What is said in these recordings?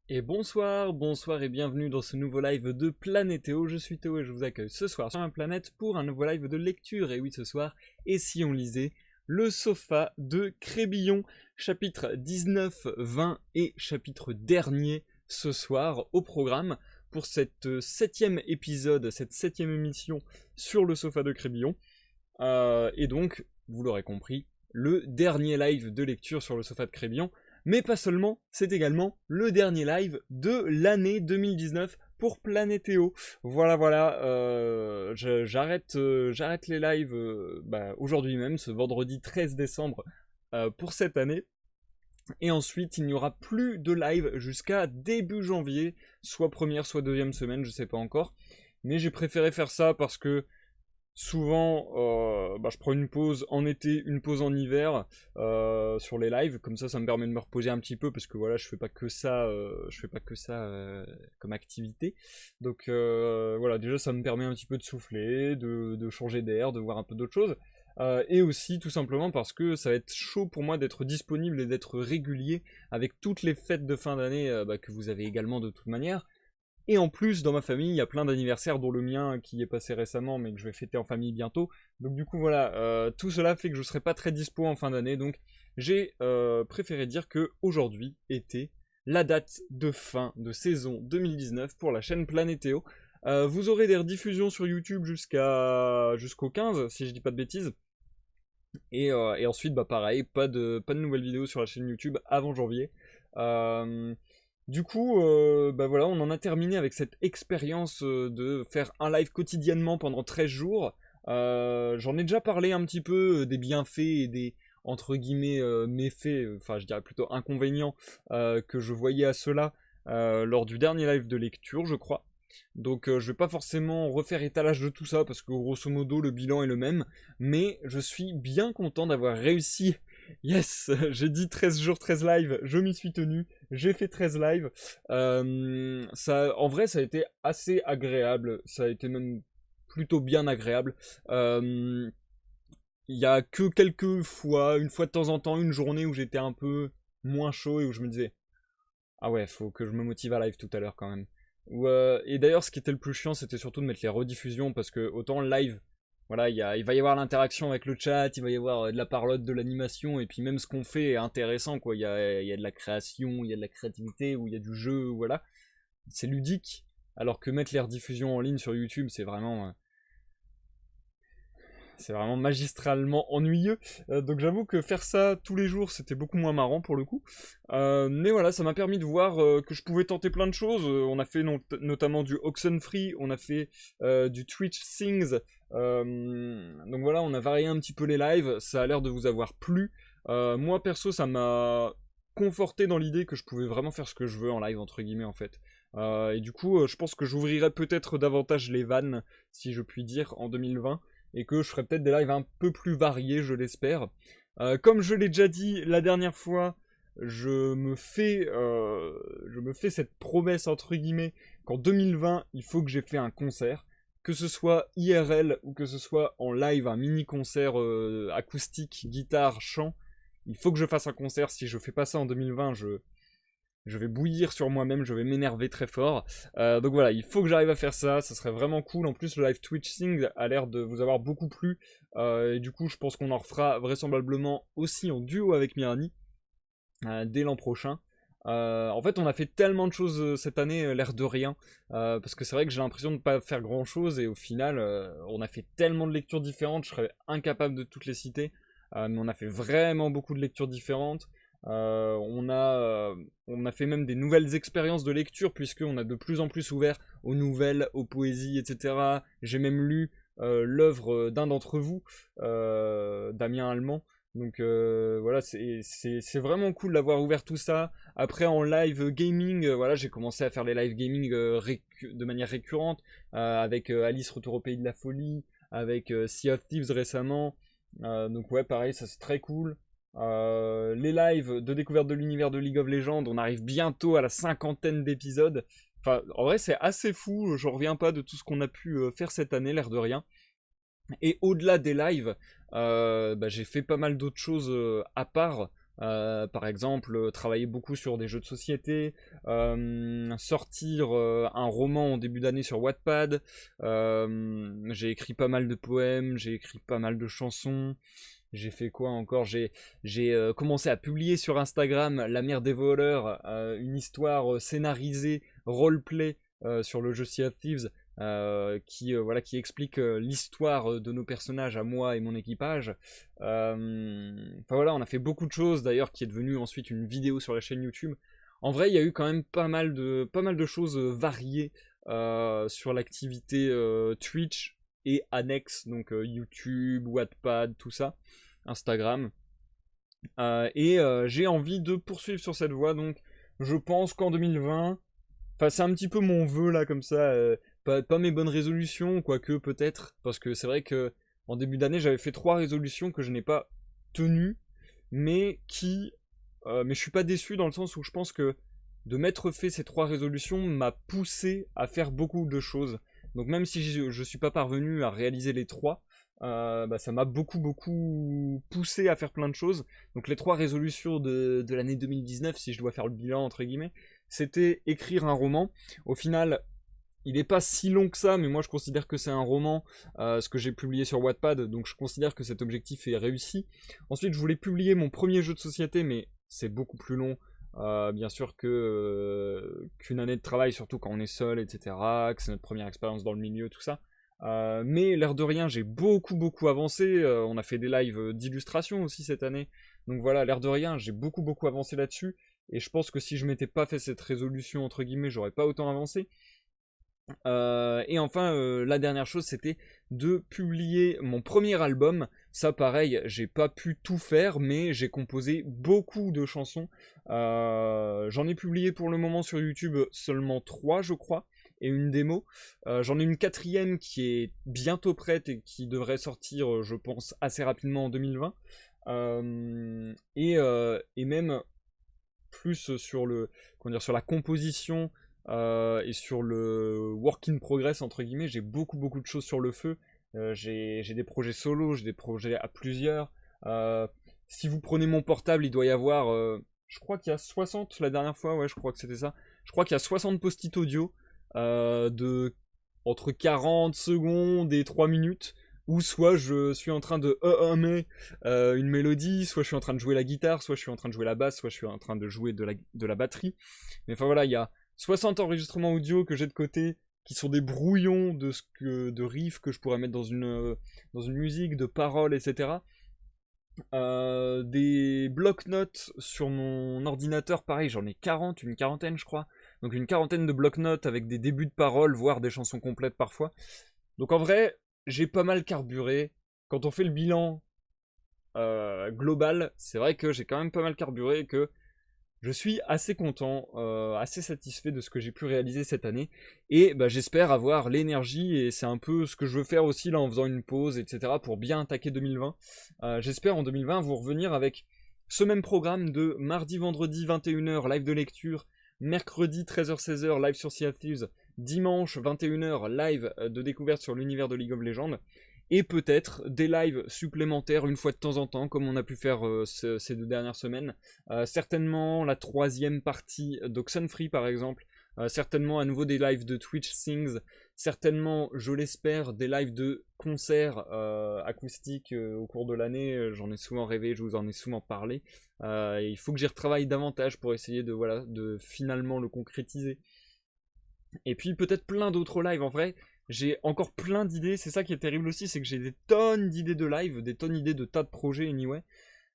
Et bonsoir et bienvenue dans ce nouveau live de Planétéo. Je suis Théo et je vous accueille ce soir sur ma planète pour un nouveau live de lecture. Et oui, ce soir, et si on lisait Le Sofa de Crébillon, chapitre 19, 20 et chapitre dernier ce soir au programme pour cette septième épisode, cette septième émission sur Le Sofa de Crébillon. Et donc, vous l'aurez compris, le dernier live de lecture sur Le Sofa de Crébillon. Mais pas seulement, c'est également le dernier live de l'année 2019 pour Planétéo. Voilà, j'arrête les lives aujourd'hui même, ce vendredi 13 décembre pour cette année. Et ensuite, il n'y aura plus de live jusqu'à début janvier, soit première, soit deuxième semaine, je sais pas encore. Mais j'ai préféré faire ça parce que souvent, je prends une pause en été, une pause en hiver sur les lives, comme ça me permet de me reposer un petit peu parce que voilà, je fais pas que ça, comme activité. Donc voilà, déjà ça me permet un petit peu de souffler, de changer d'air, de voir un peu d'autres choses. Et aussi tout simplement parce que ça va être chaud pour moi d'être disponible et d'être régulier avec toutes les fêtes de fin d'année que vous avez également de toute manière. Et en plus, dans ma famille, il y a plein d'anniversaires, dont le mien qui est passé récemment, mais que je vais fêter en famille bientôt. Donc du coup, voilà, tout cela fait que je ne serai pas très dispo en fin d'année. Donc j'ai préféré dire que aujourd'hui était la date de fin de saison 2019 pour la chaîne Planétéo. Vous aurez des rediffusions sur YouTube jusqu'au 15, si je dis pas de bêtises. Et ensuite, pareil, pas de nouvelles vidéos sur la chaîne YouTube avant janvier. Du coup, voilà, on en a terminé avec cette expérience de faire un live quotidiennement pendant 13 jours. J'en ai déjà parlé un petit peu des bienfaits et des, entre guillemets, méfaits, enfin je dirais plutôt inconvénients que je voyais à cela lors du dernier live de lecture, je crois. Donc je vais pas forcément refaire étalage de tout ça parce que grosso modo le bilan est le même, mais je suis bien content d'avoir réussi. Yes, j'ai dit 13 jours, 13 lives, je m'y suis tenu, j'ai fait 13 lives. En vrai, ça a été assez agréable, ça a été même plutôt bien agréable. Il y a que quelques fois, une fois de temps en temps, une journée où j'étais un peu moins chaud et où je me disais ah ouais, faut que je me motive à live tout à l'heure quand même. Et d'ailleurs, ce qui était le plus chiant, c'était surtout de mettre les rediffusions, parce que autant le live, voilà, il va y avoir l'interaction avec le chat, il va y avoir de la parlotte, de l'animation, et puis même ce qu'on fait est intéressant, quoi. Il y a de la création, il y a de la créativité, ou il y a du jeu, voilà. C'est ludique, alors que mettre les rediffusions en ligne sur YouTube, c'est vraiment magistralement ennuyeux. Donc j'avoue que faire ça tous les jours, c'était beaucoup moins marrant pour le coup. Mais voilà, ça m'a permis de voir que je pouvais tenter plein de choses. On a fait notamment du Oxenfree, on a fait du Twitch Things. Donc voilà, on a varié un petit peu les lives. Ça a l'air de vous avoir plu. Moi perso, ça m'a conforté dans l'idée que je pouvais vraiment faire ce que je veux en live, entre guillemets, en fait. Et du coup, je pense que j'ouvrirai peut-être davantage les vannes, si je puis dire, en 2020 et que je ferai peut-être des lives un peu plus variés, je l'espère. Comme je l'ai déjà dit la dernière fois, je me fais cette promesse entre guillemets qu'en 2020, il faut que j'ai fait un concert, que ce soit IRL ou que ce soit en live, un mini concert acoustique, guitare, chant. Il faut que je fasse un concert. Si je fais pas ça en 2020, je vais bouillir sur moi-même, je vais m'énerver très fort. Donc voilà, il faut que j'arrive à faire ça, ça serait vraiment cool. En plus, le live Twitch Thing a l'air de vous avoir beaucoup plu. Et du coup, je pense qu'on en refera vraisemblablement aussi en duo avec Mirani dès l'an prochain. En fait, on a fait tellement de choses cette année, l'air de rien. Parce que c'est vrai que j'ai l'impression de ne pas faire grand chose. Et au final, on a fait tellement de lectures différentes, je serais incapable de toutes les citer. Mais on a fait vraiment beaucoup de lectures différentes. On a fait même des nouvelles expériences de lecture puisqu'on a de plus en plus ouvert aux nouvelles, aux poésies, etc. J'ai même lu l'œuvre d'un d'entre vous, Damien Allemand. Donc voilà, c'est vraiment cool d'avoir ouvert tout ça. Après en live gaming, voilà, j'ai commencé à faire les live gaming de manière récurrente avec Alice Retour au Pays de la Folie, avec Sea of Thieves récemment. Donc ouais, pareil, ça c'est très cool. Les lives de découverte de l'univers de League of Legends, on arrive bientôt à la cinquantaine d'épisodes. Enfin, en vrai, c'est assez fou. Je reviens pas de tout ce qu'on a pu faire cette année, l'air de rien. Et au-delà des lives, j'ai fait pas mal d'autres choses à part Par exemple, travailler beaucoup sur des jeux de société, sortir un roman en début d'année sur Wattpad. J'ai écrit pas mal de poèmes, j'ai écrit pas mal de chansons. J'ai fait quoi encore? J'ai commencé à publier sur Instagram La Mère des voleurs, une histoire scénarisée, roleplay sur le jeu Sea of Thieves, voilà, qui explique l'histoire de nos personnages à moi et mon équipage. Enfin voilà, on a fait beaucoup de choses d'ailleurs, qui est devenu ensuite une vidéo sur la chaîne YouTube. En vrai, il y a eu quand même pas mal de choses variées sur l'activité Twitch et annexes, donc YouTube, Wattpad, tout ça, Instagram. J'ai envie de poursuivre sur cette voie, donc je pense qu'en 2020, enfin c'est un petit peu mon vœu là comme ça, pas mes bonnes résolutions, quoique peut-être, parce que c'est vrai que en début d'année j'avais fait 3 résolutions que je n'ai pas tenues, mais je suis pas déçu dans le sens où je pense que de m'être fait ces 3 résolutions m'a poussé à faire beaucoup de choses. Donc même si je suis pas parvenu à réaliser les 3, bah, ça m'a beaucoup poussé à faire plein de choses. Donc les 3 résolutions de l'année 2019, si je dois faire le bilan entre guillemets, c'était écrire un roman. Au final, il n'est pas si long que ça, mais moi je considère que c'est un roman, ce que j'ai publié sur Wattpad, donc je considère que cet objectif est réussi. Ensuite, je voulais publier mon premier jeu de société, mais c'est beaucoup plus long, bien sûr, qu'une année de travail, surtout quand on est seul, etc., que c'est notre première expérience dans le milieu, tout ça. Mais l'air de rien, j'ai beaucoup avancé. On a fait des lives d'illustration aussi cette année. Donc voilà, l'air de rien, j'ai beaucoup avancé là-dessus. Et je pense que si je m'étais pas fait cette résolution, entre guillemets, j'aurais pas autant avancé. Et enfin, la dernière chose, c'était de publier mon premier album. Ça, pareil, j'ai pas pu tout faire, mais j'ai composé beaucoup de chansons. J'en ai publié pour le moment sur YouTube seulement 3, je crois, et une démo. J'en ai une 4e qui est bientôt prête et qui devrait sortir, je pense, assez rapidement en 2020. Et même plus sur sur la composition et sur le work in progress entre guillemets. J'ai beaucoup de choses sur le feu. J'ai des projets solo, j'ai des projets à plusieurs. Si vous prenez mon portable, il doit y avoir, je crois qu'il y a 60 la dernière fois, ouais, je crois que c'était ça. Je crois qu'il y a 60 post-it audio de entre 40 secondes et 3 minutes, où soit je suis en train de une mélodie, soit je suis en train de jouer la guitare, soit je suis en train de jouer la basse, soit je suis en train de jouer de la batterie. Mais enfin voilà, il y a 60 enregistrements audio que j'ai de côté, qui sont des brouillons de riffs que je pourrais mettre dans une musique, de paroles, etc. Des bloc-notes sur mon ordinateur, pareil, j'en ai 40, une quarantaine je crois. Donc une quarantaine de bloc-notes avec des débuts de paroles, voire des chansons complètes parfois. Donc en vrai, j'ai pas mal carburé. Quand on fait le bilan global, c'est vrai que j'ai quand même pas mal carburé et que je suis assez content, assez satisfait de ce que j'ai pu réaliser cette année. Et bah, j'espère avoir l'énergie, et c'est un peu ce que je veux faire aussi là en faisant une pause, etc. pour bien attaquer 2020. J'espère en 2020 vous revenir avec ce même programme de mardi, vendredi 21h live de lecture, mercredi 13h-16h live sur Sea of Thieves, dimanche 21h live de découverte sur l'univers de League of Legends. Et peut-être des lives supplémentaires une fois de temps en temps, comme on a pu faire ces 2 dernières semaines. Certainement la 3e partie d'Oxenfree par exemple. Certainement à nouveau des lives de Twitch Things. Certainement, je l'espère, des lives de concerts acoustiques au cours de l'année. J'en ai souvent rêvé, je vous en ai souvent parlé. Et il faut que j'y retravaille davantage pour essayer de finalement le concrétiser. Et puis peut-être plein d'autres lives en vrai. J'ai encore plein d'idées, c'est ça qui est terrible aussi, c'est que j'ai des tonnes d'idées de live, des tonnes d'idées de tas de projets anyway.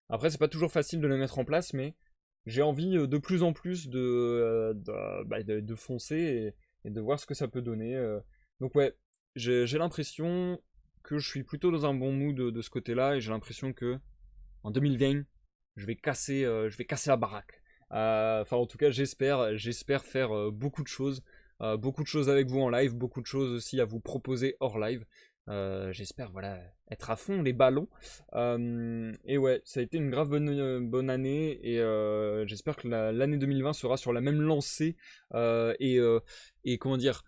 Après c'est pas toujours facile de les mettre en place, mais j'ai envie de plus en plus de foncer et de voir ce que ça peut donner. Donc ouais, j'ai l'impression que je suis plutôt dans un bon mood de ce côté-là, et j'ai l'impression que en 2020, je vais casser la baraque. Enfin en tout cas j'espère faire beaucoup de choses. Beaucoup de choses avec vous en live, beaucoup de choses aussi à vous proposer hors live. J'espère voilà, être à fond les ballons. Et ouais, ça a été une grave bonne année, et j'espère que l'année 2020 sera sur la même lancée et comment dire,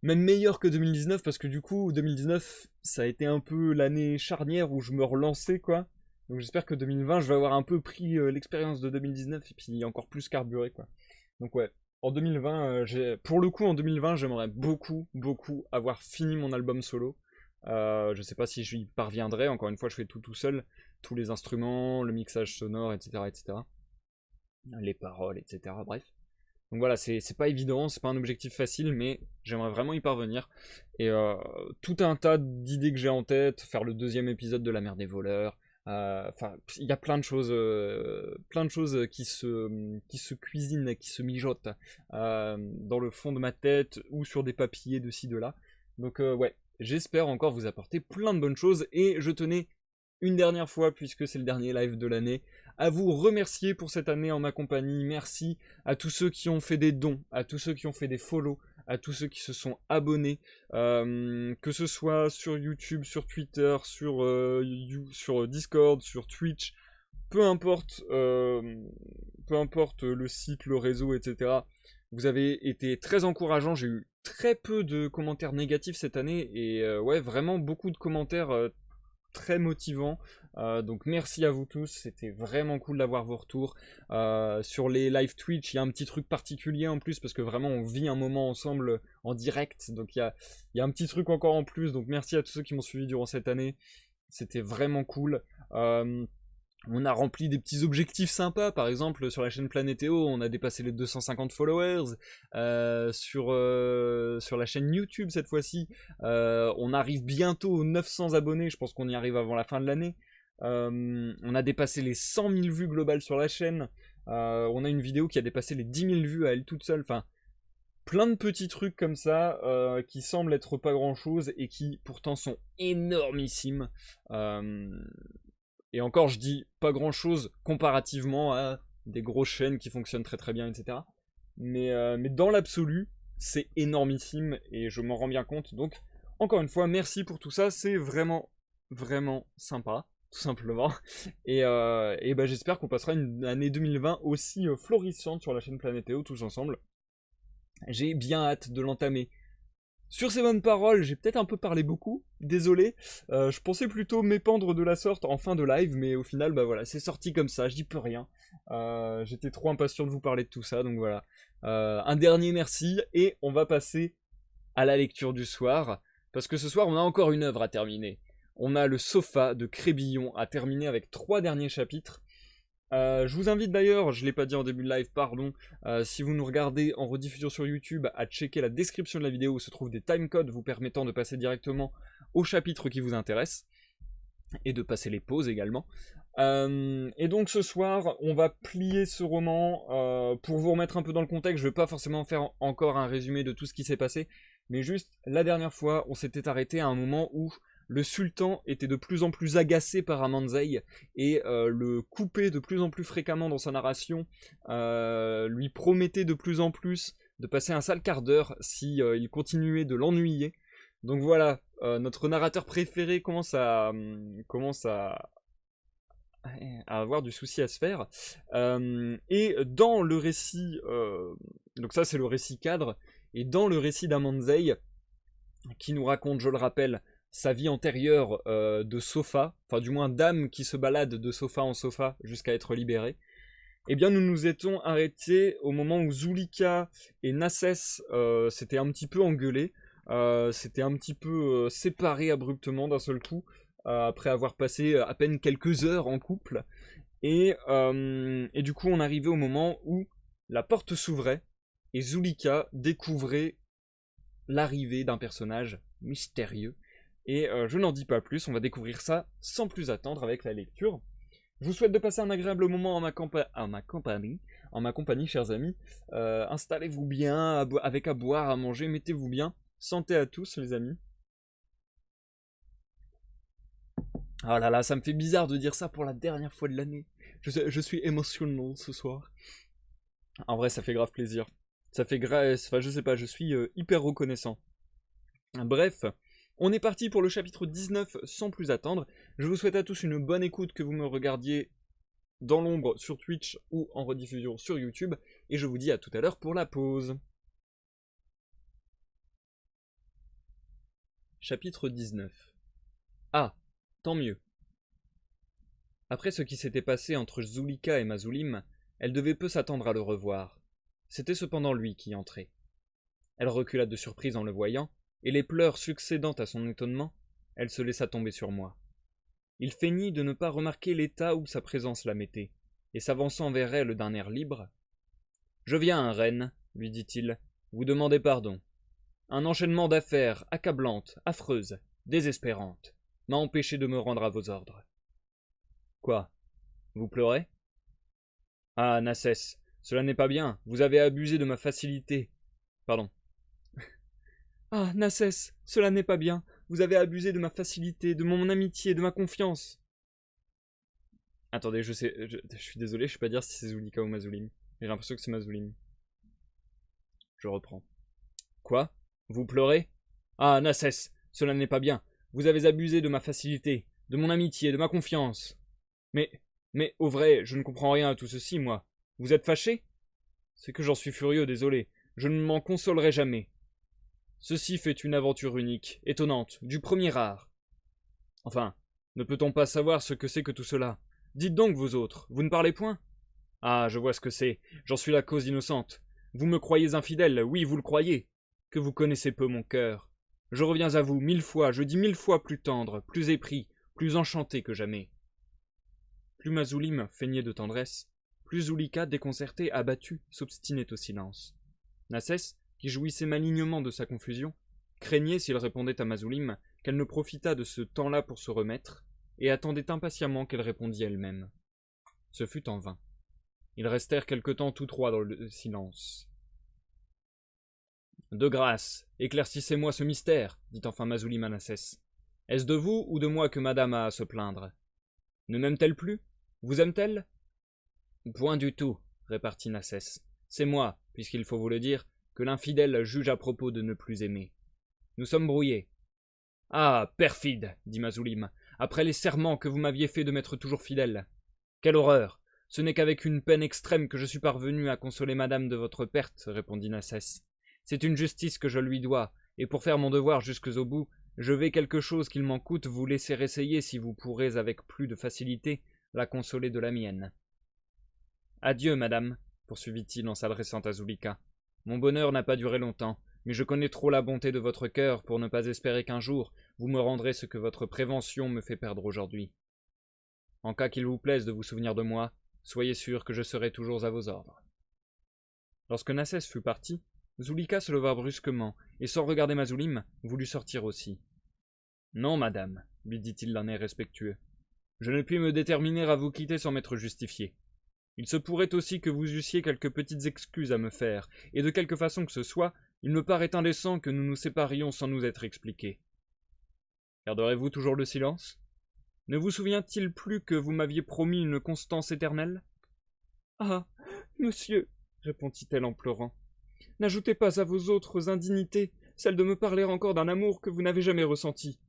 même meilleure que 2019, parce que du coup 2019 ça a été un peu l'année charnière où je me relançais quoi. Donc j'espère que 2020, je vais avoir un peu pris l'expérience de 2019 et puis encore plus carburé, quoi. Donc ouais, en 2020, pour le coup, en 2020, j'aimerais beaucoup, beaucoup avoir fini mon album solo. Je sais pas si j'y parviendrai, encore une fois, je fais tout seul, tous les instruments, le mixage sonore, etc., etc., les paroles, etc., bref. Donc voilà, c'est pas évident, c'est pas un objectif facile, mais j'aimerais vraiment y parvenir. Et tout un tas d'idées que j'ai en tête, faire le deuxième épisode de La Mer des voleurs. Enfin, il y a plein de choses qui se cuisinent, qui se mijotent dans le fond de ma tête ou sur des papiers de ci de là. Donc ouais, j'espère encore vous apporter plein de bonnes choses et je tenais une dernière fois, puisque c'est le dernier live de l'année, à vous remercier pour cette année en ma compagnie. Merci à tous ceux qui ont fait des dons, à tous ceux qui ont fait des follow, à tous ceux qui se sont abonnés, que ce soit sur YouTube, sur Twitter, sur Discord, sur Twitch, peu importe, peu importe le site, le réseau, etc. Vous avez été très encourageants. J'ai eu très peu de commentaires négatifs cette année et ouais, vraiment beaucoup de commentaires très motivant. Donc merci à vous tous, c'était vraiment cool d'avoir vos retours. Sur les live Twitch, il y a un petit truc particulier en plus parce que vraiment on vit un moment ensemble en direct. Donc il y a un petit truc encore en plus. Donc merci à tous ceux qui m'ont suivi durant cette année. C'était vraiment cool. On a rempli des petits objectifs sympas, par exemple sur la chaîne Planétéo, on a dépassé les 250 followers. Sur la chaîne YouTube cette fois-ci, on arrive bientôt aux 900 abonnés, je pense qu'on y arrive avant la fin de l'année. On a dépassé les 100 000 vues globales sur la chaîne. On a une vidéo qui a dépassé les 10 000 vues à elle toute seule. Enfin, plein de petits trucs comme ça qui semblent être pas grand-chose et qui pourtant sont énormissimes. Et encore, je dis pas grand chose comparativement à des grosses chaînes qui fonctionnent très très bien, etc. Mais dans l'absolu, c'est énormissime et je m'en rends bien compte. Donc, encore une fois, merci pour tout ça. C'est vraiment, vraiment sympa, tout simplement. Et bah, j'espère qu'on passera une année 2020 aussi florissante sur la chaîne Planétéo tous ensemble. J'ai bien hâte de l'entamer. Sur ces bonnes paroles, j'ai peut-être un peu parlé beaucoup, désolé. Je pensais plutôt m'épandre de la sorte en fin de live, mais au final, bah voilà, c'est sorti comme ça, je dis plus rien. J'étais trop impatient de vous parler de tout ça, donc voilà. Un dernier merci, et on va passer à la lecture du soir, parce que ce soir, on a encore une œuvre à terminer. On a le Sofa de Crébillon à terminer avec 3 derniers chapitres. Je vous invite d'ailleurs, je ne l'ai pas dit en début de live, pardon, si vous nous regardez en rediffusion sur YouTube, à checker la description de la vidéo où se trouvent des timecodes vous permettant de passer directement au chapitre qui vous intéresse, et de passer les pauses également. Et donc ce soir, on va plier ce roman. Pour vous remettre un peu dans le contexte, je ne vais pas forcément faire encore un résumé de tout ce qui s'est passé, mais juste, la dernière fois, on s'était arrêté à un moment où le sultan était de plus en plus agacé par Amanzai et le coupait de plus en plus fréquemment dans sa narration, lui promettait de plus en plus de passer un sale quart d'heure si il continuait de l'ennuyer. Donc voilà, notre narrateur préféré commence à avoir du souci à se faire. Et dans le récit, donc ça c'est le récit cadre, et dans le récit d'Amanzai, qui nous raconte, je le rappelle, sa vie antérieure de sofa, enfin du moins d'âme qui se balade de sofa en sofa jusqu'à être libérée, eh bien nous nous étions arrêtés au moment où Zulika et Nassès s'étaient un petit peu engueulés, s'étaient un petit peu séparés abruptement d'un seul coup, après avoir passé à peine quelques heures en couple, et du coup on arrivait au moment où la porte s'ouvrait, et Zulika découvrait l'arrivée d'un personnage mystérieux. Et je n'en dis pas plus, on va découvrir ça sans plus attendre avec la lecture. Je vous souhaite de passer un agréable moment en ma compagnie, chers amis. Installez-vous bien, avec à boire, à manger, mettez-vous bien. Santé à tous, les amis. Oh là là, ça me fait bizarre de dire ça pour la dernière fois de l'année. Je suis émotionnel ce soir. En vrai, ça fait grave plaisir. Ça fait grave... Enfin, je sais pas, je suis hyper reconnaissant. Bref, on est parti pour le chapitre 19 sans plus attendre. Je vous souhaite à tous une bonne écoute, que vous me regardiez dans l'ombre sur Twitch ou en rediffusion sur YouTube. Et je vous dis à tout à l'heure pour la pause. Chapitre 19. Ah, tant mieux. Après ce qui s'était passé entre Zulika et Mazulim, elle devait peu s'attendre à le revoir. C'était cependant lui qui entrait. Elle recula de surprise en le voyant, et les pleurs succédant à son étonnement, elle se laissa tomber sur moi. Il feignit de ne pas remarquer l'état où sa présence la mettait, et s'avançant vers elle d'un air libre. « Je viens, reine, lui dit-il, vous demander pardon. Un enchaînement d'affaires accablantes, affreuses, désespérantes, m'a empêché de me rendre à vos ordres. » Quoi? Vous pleurez? Ah, Nassès, cela n'est pas bien, vous avez abusé de ma facilité. Pardon. Ah, Nassès, cela n'est pas bien, vous avez abusé de ma facilité, de mon amitié, de ma confiance. Attendez, je suis désolé, je ne sais pas dire si c'est Zulika ou Mazulim. J'ai l'impression que c'est Mazulim. Je reprends. Quoi? Vous pleurez? Ah, Nassès, cela n'est pas bien. Vous avez abusé de ma facilité, de mon amitié, de ma confiance. Mais, au vrai, je ne comprends rien à tout ceci, moi. Vous êtes fâché? C'est que j'en suis furieux, désolé. Je ne m'en consolerai jamais. Ceci fait une aventure unique, étonnante, du premier art. Enfin, ne peut-on pas savoir ce que c'est que tout cela? Dites donc, vous autres, vous ne parlez point? Ah, je vois ce que c'est, j'en suis la cause innocente. Vous me croyez infidèle, oui, vous le croyez. Que vous connaissez peu mon cœur. Je reviens à vous 1000 fois, je dis 1000 fois plus tendre, plus épris, plus enchanté que jamais. Plus Mazulim feignait de tendresse, plus Zulika, déconcertée, abattue, s'obstinait au silence. Nassès, qui jouissait malignement de sa confusion, craignait, s'il répondait à Mazulim, qu'elle ne profitât de ce temps-là pour se remettre, et attendait impatiemment qu'elle répondît elle-même. Ce fut en vain. Ils restèrent quelque temps tous trois dans le silence. « De grâce, éclaircissez-moi ce mystère, dit enfin Mazulim à Nassès. Est-ce de vous ou de moi que madame a à se plaindre? Ne m'aime-t-elle plus? Vous aime-t-elle? Point du tout, répartit Nassès. C'est moi, puisqu'il faut vous le dire, que l'infidèle juge à propos de ne plus aimer. Nous sommes brouillés. Ah, perfide, dit Mazulim, après les serments que vous m'aviez faits de m'être toujours fidèle. Quelle horreur! Ce n'est qu'avec une peine extrême que je suis parvenu à consoler madame de votre perte, répondit Nassès. C'est une justice que je lui dois, et pour faire mon devoir jusques au bout, je vais quelque chose qu'il m'en coûte vous laisser essayer si vous pourrez avec plus de facilité la consoler de la mienne. Adieu, madame, poursuivit-il en s'adressant à Zulika. Mon bonheur n'a pas duré longtemps, mais je connais trop la bonté de votre cœur pour ne pas espérer qu'un jour vous me rendrez ce que votre prévention me fait perdre aujourd'hui. En cas qu'il vous plaise de vous souvenir de moi, soyez sûr que je serai toujours à vos ordres. Lorsque Nassès fut parti, Zulika se leva brusquement, et sans regarder Mazulim, voulut sortir aussi. Non, madame, lui dit-il d'un air respectueux. Je ne puis me déterminer à vous quitter sans m'être justifié. Il se pourrait aussi que vous eussiez quelques petites excuses à me faire, et de quelque façon que ce soit, il me paraît indécent que nous nous séparions sans nous être expliqués. Garderez-vous toujours le silence? Ne vous souvient-il plus que vous m'aviez promis une constance éternelle? Ah, monsieur, répondit-elle en pleurant, n'ajoutez pas à vos autres indignités celle de me parler encore d'un amour que vous n'avez jamais ressenti.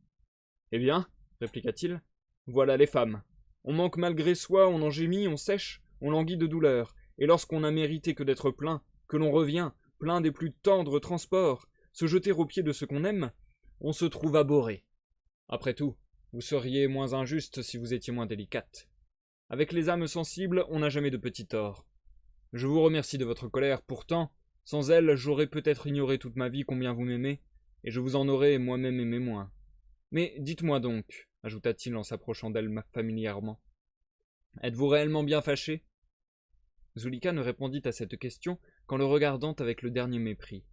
Eh bien, répliqua-t-il, voilà les femmes. On manque malgré soi, on en gémit, on sèche, on languit de douleur, et lorsqu'on n'a mérité que d'être plein, que l'on revient, plein des plus tendres transports, se jeter aux pieds de ce qu'on aime, on se trouve abhorré. Après tout, vous seriez moins injuste si vous étiez moins délicate. Avec les âmes sensibles, on n'a jamais de petits torts. Je vous remercie de votre colère, pourtant, sans elle, j'aurais peut-être ignoré toute ma vie combien vous m'aimez, et je vous en aurais moi-même aimé moins. Mais dites-moi donc, ajouta-t-il en s'approchant d'elle familièrement, êtes-vous réellement bien fâché? Zulika ne répondit à cette question qu'en le regardant avec le dernier mépris.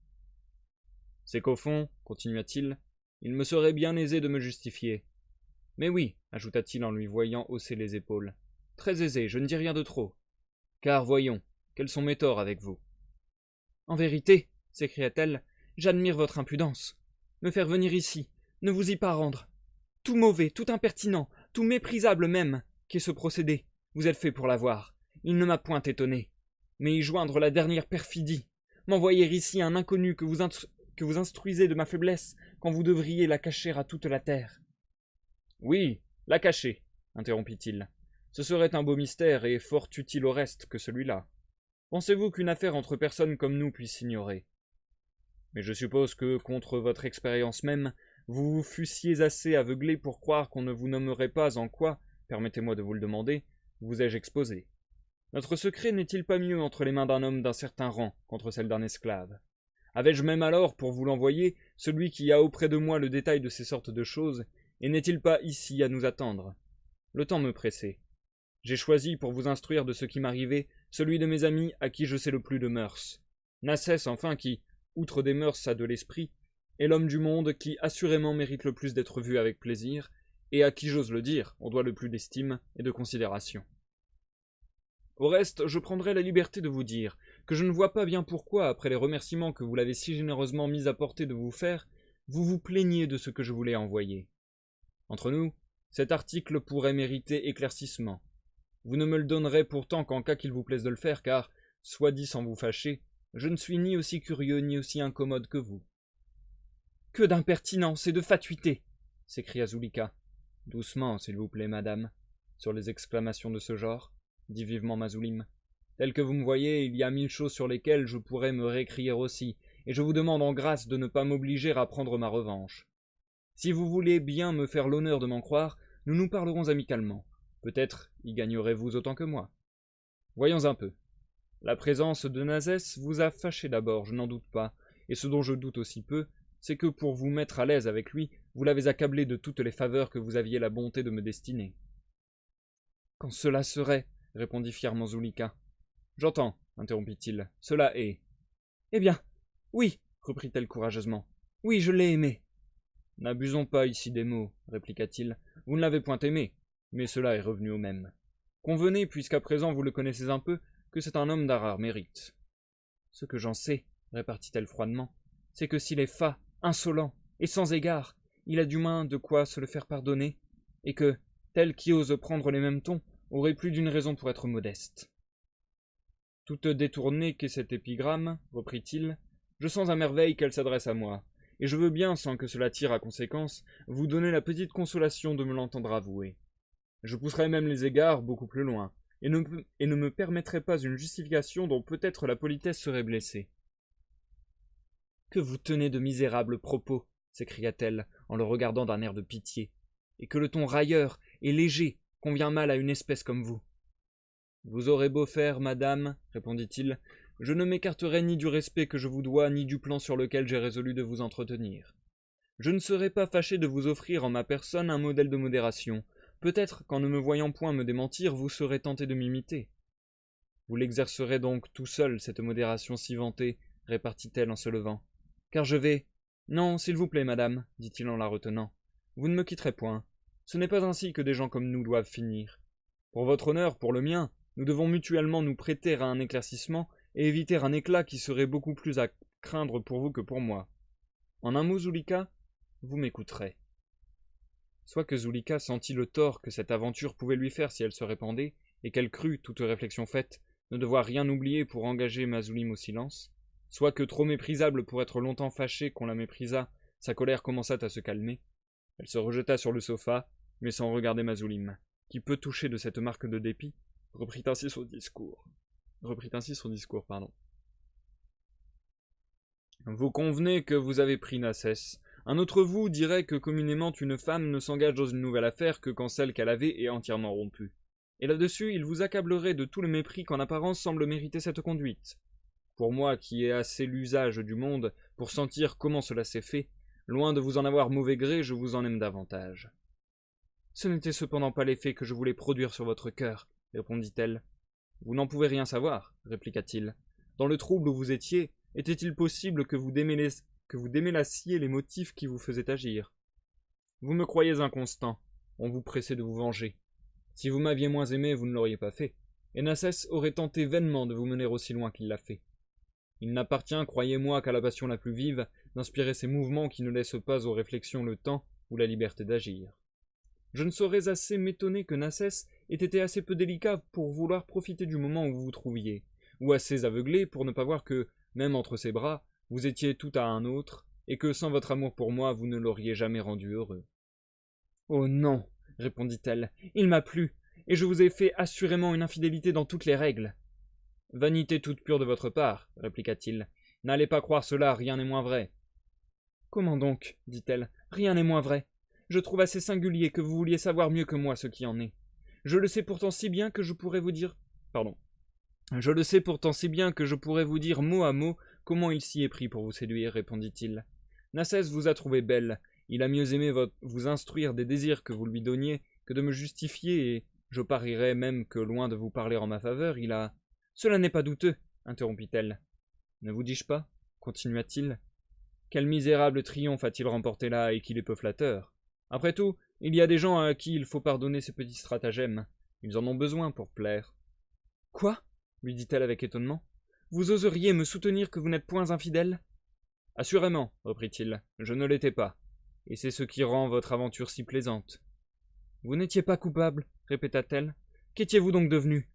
C'est qu'au fond, continua-t-il, il me serait bien aisé de me justifier. Mais oui, ajouta-t-il en lui voyant hausser les épaules, très aisé, je ne dis rien de trop. Car voyons, quels sont mes torts avec vous? En vérité, s'écria-t-elle, j'admire votre impudence. Me faire venir ici, ne vous y pas rendre. Tout mauvais, tout impertinent, tout méprisable même, qu'est ce procédé, vous êtes fait pour l'avoir. Il ne m'a point étonné. Mais y joindre la dernière perfidie, m'envoyer ici un inconnu que vous instruisez de ma faiblesse, quand vous devriez la cacher à toute la terre. Oui, la cacher, interrompit-il. Ce serait un beau mystère et fort utile au reste que celui-là. Pensez-vous qu'une affaire entre personnes comme nous puisse s'ignorer? Mais je suppose que, contre votre expérience même, vous vous fussiez assez aveuglé pour croire qu'on ne vous nommerait pas en quoi, permettez-moi de vous le demander, vous ai-je exposé? Notre secret n'est-il pas mieux entre les mains d'un homme d'un certain rang qu'entre celles d'un esclave? Avais-je même alors, pour vous l'envoyer, celui qui a auprès de moi le détail de ces sortes de choses, et n'est-il pas ici à nous attendre? Le temps me pressait. J'ai choisi, pour vous instruire de ce qui m'arrivait, celui de mes amis à qui je sais le plus de mœurs. Nassès, enfin, qui, outre des mœurs, a de l'esprit, est l'homme du monde qui assurément mérite le plus d'être vu avec plaisir, et à qui, j'ose le dire, on doit le plus d'estime et de considération. Au reste, je prendrai la liberté de vous dire que je ne vois pas bien pourquoi, après les remerciements que vous l'avez si généreusement mis à portée de vous faire, vous vous plaignez de ce que je voulais envoyer. Entre nous, cet article pourrait mériter éclaircissement. Vous ne me le donnerez pourtant qu'en cas qu'il vous plaise de le faire, car, soit dit sans vous fâcher, je ne suis ni aussi curieux ni aussi incommode que vous. Que d'impertinence et de fatuité! S'écria Zulika. Doucement, s'il vous plaît, madame, sur les exclamations de ce genre, dit vivement Mazulim. Tel que vous me voyez, il y a 1000 choses sur lesquelles je pourrais me récrier aussi, et je vous demande en grâce de ne pas m'obliger à prendre ma revanche. Si vous voulez bien me faire l'honneur de m'en croire, nous nous parlerons amicalement. Peut-être y gagnerez-vous autant que moi. Voyons un peu. La présence de Nassès vous a fâché d'abord, je n'en doute pas, et ce dont je doute aussi peu, c'est que pour vous mettre à l'aise avec lui, vous l'avez accablé de toutes les faveurs que vous aviez la bonté de me destiner. Quand cela serait, répondit fièrement Zulika. J'entends, interrompit-il, cela est. Eh bien, oui, reprit-elle courageusement. Oui, je l'ai aimé. N'abusons pas ici des mots, répliqua-t-il. Vous ne l'avez point aimé, mais cela est revenu au même. Convenez, puisqu'à présent vous le connaissez un peu, que c'est un homme d'un rare mérite. Ce que j'en sais, répartit-elle froidement, c'est que s'il est fat, insolent et sans égard, il a du moins de quoi se le faire pardonner, et que, tel qui ose prendre les mêmes tons, aurait plus d'une raison pour être modeste. Toute détournée qu'est cette épigramme, reprit-il, je sens à merveille qu'elle s'adresse à moi, et je veux bien, sans que cela tire à conséquence, vous donner la petite consolation de me l'entendre avouer. Je pousserai même les égards beaucoup plus loin, et ne me permettrai pas une justification dont peut-être la politesse serait blessée. Que vous tenez de misérables propos, s'écria-t-elle en le regardant d'un air de pitié, et que le ton railleur et léger convient mal à une espèce comme vous. Vous aurez beau faire, madame, répondit-il, je ne m'écarterai ni du respect que je vous dois, ni du plan sur lequel j'ai résolu de vous entretenir. Je ne serai pas fâché de vous offrir en ma personne un modèle de modération. Peut-être qu'en ne me voyant point me démentir, vous serez tenté de m'imiter. Vous l'exercerez donc tout seul, cette modération si vantée, répartit-elle en se levant. Car je vais. Non, s'il vous plaît, madame, dit-il en la retenant. Vous ne me quitterez point. Ce n'est pas ainsi que des gens comme nous doivent finir. Pour votre honneur, pour le mien, nous devons mutuellement nous prêter à un éclaircissement et éviter un éclat qui serait beaucoup plus à craindre pour vous que pour moi. En un mot, Zulika, vous m'écouterez. Soit que Zulika sentît le tort que cette aventure pouvait lui faire si elle se répandait, et qu'elle crut, toute réflexion faite, ne devoir rien oublier pour engager Mazulim au silence, soit que trop méprisable pour être longtemps fâchée qu'on la méprisât, sa colère commençât à se calmer, elle se rejeta sur le sofa, mais sans regarder Mazulim, qui, peu touché de cette marque de dépit, reprit ainsi son discours. Vous convenez que vous avez pris Nassès. Un autre vous dirait que communément une femme ne s'engage dans une nouvelle affaire que quand celle qu'elle avait est entièrement rompue. Et là-dessus, il vous accablerait de tout le mépris qu'en apparence semble mériter cette conduite. Pour moi, qui ai assez l'usage du monde pour sentir comment cela s'est fait, loin de vous en avoir mauvais gré, je vous en aime davantage. Ce n'était cependant pas l'effet que je voulais produire sur votre cœur, répondit-elle. Vous n'en pouvez rien savoir, répliqua-t-il. Dans le trouble où vous étiez, était-il possible que vous démêlassiez les motifs qui vous faisaient agir? Vous me croyez inconstant, on vous pressait de vous venger. Si vous m'aviez moins aimé, vous ne l'auriez pas fait, et Nassès aurait tenté vainement de vous mener aussi loin qu'il l'a fait. Il n'appartient, croyez-moi, qu'à la passion la plus vive d'inspirer ces mouvements qui ne laissent pas aux réflexions le temps ou la liberté d'agir. Je ne saurais assez m'étonner que Nassès ait été assez peu délicat pour vouloir profiter du moment où vous vous trouviez, ou assez aveuglé pour ne pas voir que, même entre ses bras, vous étiez tout à un autre, et que sans votre amour pour moi, vous ne l'auriez jamais rendu heureux. Oh non, répondit-elle, il m'a plu, et je vous ai fait assurément une infidélité dans toutes les règles. Vanité toute pure de votre part, répliqua-t-il. N'allez pas croire cela, rien n'est moins vrai. Comment donc, dit-elle, rien n'est moins vrai. Je trouve assez singulier que vous vouliez savoir mieux que moi ce qui en est. Je le sais pourtant si bien que je pourrais vous dire... Pardon. Je le sais pourtant si bien que je pourrais vous dire mot à mot comment il s'y est pris pour vous séduire, répondit-il. Nassès vous a trouvée belle. Il a mieux aimé vous instruire des désirs que vous lui donniez que de me justifier, et je parierais même que, loin de vous parler en ma faveur, il a... Cela n'est pas douteux, interrompit-elle. Ne vous dis-je pas, continua-t-il. Quel misérable triomphe a-t-il remporté là, et qu'il est peu flatteur. Après tout, il y a des gens à qui il faut pardonner ces petits stratagèmes. Ils en ont besoin pour plaire. Quoi? Lui dit-elle avec étonnement. Vous oseriez me soutenir que vous n'êtes point infidèle? Assurément, reprit-il, je ne l'étais pas, et c'est ce qui rend votre aventure si plaisante. Vous n'étiez pas coupable, répéta-t-elle. Qu'étiez-vous donc devenu?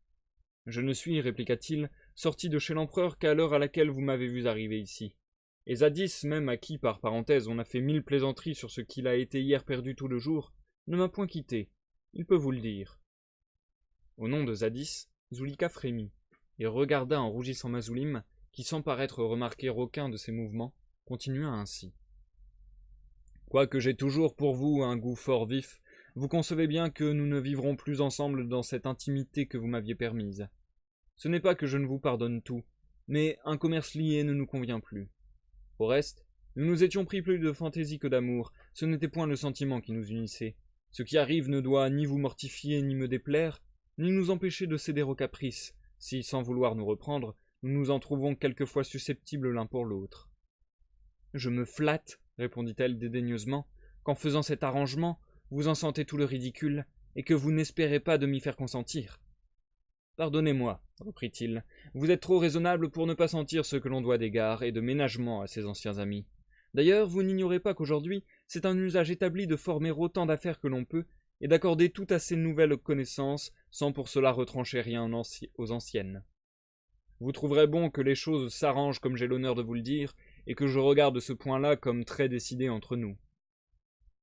Je ne suis, répliqua-t-il, sorti de chez l'empereur qu'à l'heure à laquelle vous m'avez vu arriver ici. Et Zadis, même à qui, par parenthèse, on a fait 1000 plaisanteries sur ce qu'il a été hier perdu tout le jour, ne m'a point quitté. Il peut vous le dire. Au nom de Zadis, Zulika frémit, et regarda en rougissant Mazulim, qui, sans paraître remarquer aucun de ses mouvements, continua ainsi. Quoique j'ai toujours pour vous un goût fort vif, vous concevez bien que nous ne vivrons plus ensemble dans cette intimité que vous m'aviez permise. Ce n'est pas que je ne vous pardonne tout, mais un commerce lié ne nous convient plus. Au reste, nous nous étions pris plus de fantaisie que d'amour, ce n'était point le sentiment qui nous unissait. Ce qui arrive ne doit ni vous mortifier ni me déplaire, ni nous empêcher de céder aux caprices, si, sans vouloir nous reprendre, nous nous en trouvons quelquefois susceptibles l'un pour l'autre. Je me flatte, répondit-elle dédaigneusement, qu'en faisant cet arrangement, vous en sentez tout le ridicule, et que vous n'espérez pas de m'y faire consentir. Pardonnez-moi, reprit-il, vous êtes trop raisonnable pour ne pas sentir ce que l'on doit d'égards et de ménagement à ses anciens amis. D'ailleurs, vous n'ignorez pas qu'aujourd'hui, c'est un usage établi de former autant d'affaires que l'on peut, et d'accorder tout à ces nouvelles connaissances, sans pour cela retrancher rien aux anciennes. Vous trouverez bon que les choses s'arrangent comme j'ai l'honneur de vous le dire, et que je regarde ce point-là comme très décidé entre nous.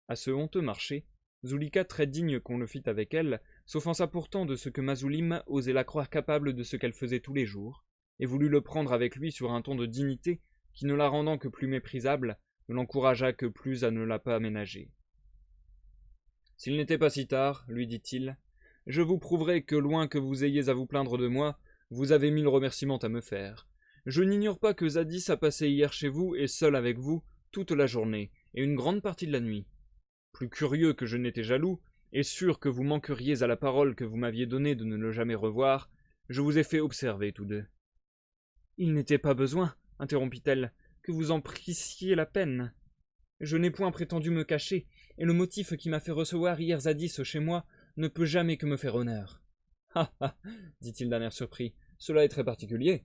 À ce honteux marché, Zulika, très digne qu'on le fît avec elle, s'offensa pourtant de ce que Mazulim osait la croire capable de ce qu'elle faisait tous les jours, et voulut le prendre avec lui sur un ton de dignité qui, ne la rendant que plus méprisable, ne l'encouragea que plus à ne la pas ménager. S'il n'était pas si tard, lui dit-il, je vous prouverai que, loin que vous ayez à vous plaindre de moi, vous avez 1000 remerciements à me faire. Je n'ignore pas que Zadis a passé hier chez vous et seul avec vous toute la journée et une grande partie de la nuit. Plus curieux que je n'étais jaloux, et sûr que vous manqueriez à la parole que vous m'aviez donnée de ne le jamais revoir, je vous ai fait observer tous deux. Il n'était pas besoin, interrompit-elle, que vous en prissiez la peine. Je n'ai point prétendu me cacher, et le motif qui m'a fait recevoir hier Zadis chez moi ne peut jamais que me faire honneur. Ah ah, dit-il d'un air surpris, cela est très particulier.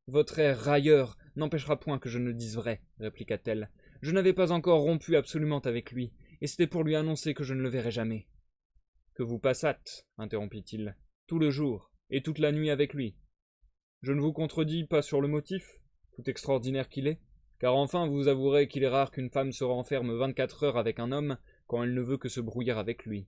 Votre air railleur n'empêchera point que je ne dise vrai, répliqua-t-elle. Je n'avais pas encore rompu absolument avec lui, et c'était pour lui annoncer que je ne le verrais jamais. Que vous passâtes, interrompit-il, tout le jour, et toute la nuit avec lui. Je ne vous contredis pas sur le motif, tout extraordinaire qu'il est, car enfin vous avouerez qu'il est rare qu'une femme se renferme 24 heures avec un homme quand elle ne veut que se brouiller avec lui.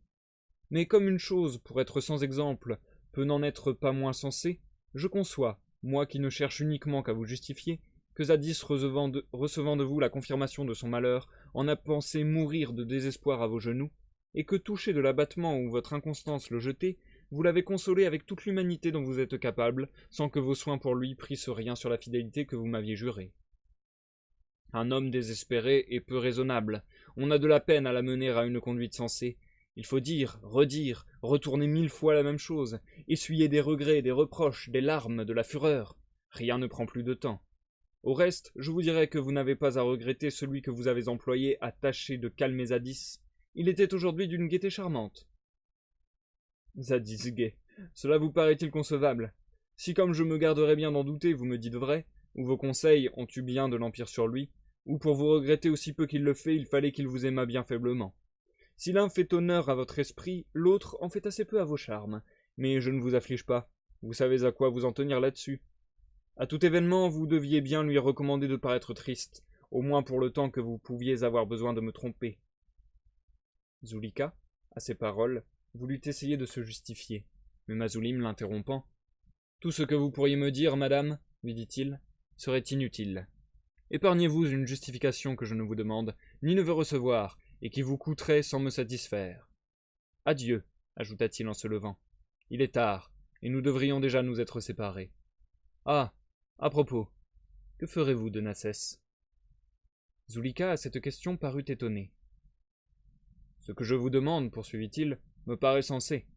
Mais comme une chose, pour être sans exemple, peut n'en être pas moins sensée, je conçois, moi qui ne cherche uniquement qu'à vous justifier, que Zadis, recevant de vous la confirmation de son malheur, en a pensé mourir de désespoir à vos genoux, et que, touché de l'abattement où votre inconstance le jetait, vous l'avez consolé avec toute l'humanité dont vous êtes capable, sans que vos soins pour lui prissent rien sur la fidélité que vous m'aviez jurée. Un homme désespéré est peu raisonnable, on a de la peine à l'amener à une conduite sensée. Il faut dire, redire, retourner 1000 fois la même chose, essuyer des regrets, des reproches, des larmes, de la fureur. Rien ne prend plus de temps. Au reste, je vous dirai que vous n'avez pas à regretter celui que vous avez employé à tâcher de calmer Zadis. Il était aujourd'hui d'une gaieté charmante. Zadis gai, cela vous paraît-il concevable? Si comme je me garderais bien d'en douter, vous me dites vrai, ou vos conseils ont eu bien de l'empire sur lui, ou pour vous regretter aussi peu qu'il le fait, il fallait qu'il vous aimât bien faiblement. Si l'un fait honneur à votre esprit, l'autre en fait assez peu à vos charmes, mais je ne vous afflige pas, vous savez à quoi vous en tenir là-dessus. À tout événement, vous deviez bien lui recommander de paraître triste, au moins pour le temps que vous pouviez avoir besoin de me tromper. Zulika, à ces paroles, voulut essayer de se justifier, mais Mazulim l'interrompant. Tout ce que vous pourriez me dire, madame, lui dit-il, serait inutile. Épargnez-vous une justification que je ne vous demande, ni ne veux recevoir, et qui vous coûterait sans me satisfaire. Adieu, ajouta-t-il en se levant. Il est tard, et nous devrions déjà nous être séparés. Ah, à propos, que ferez-vous de Nassès? Zulika, à cette question, parut étonné. Ce que je vous demande, poursuivit-il, me paraît sensé.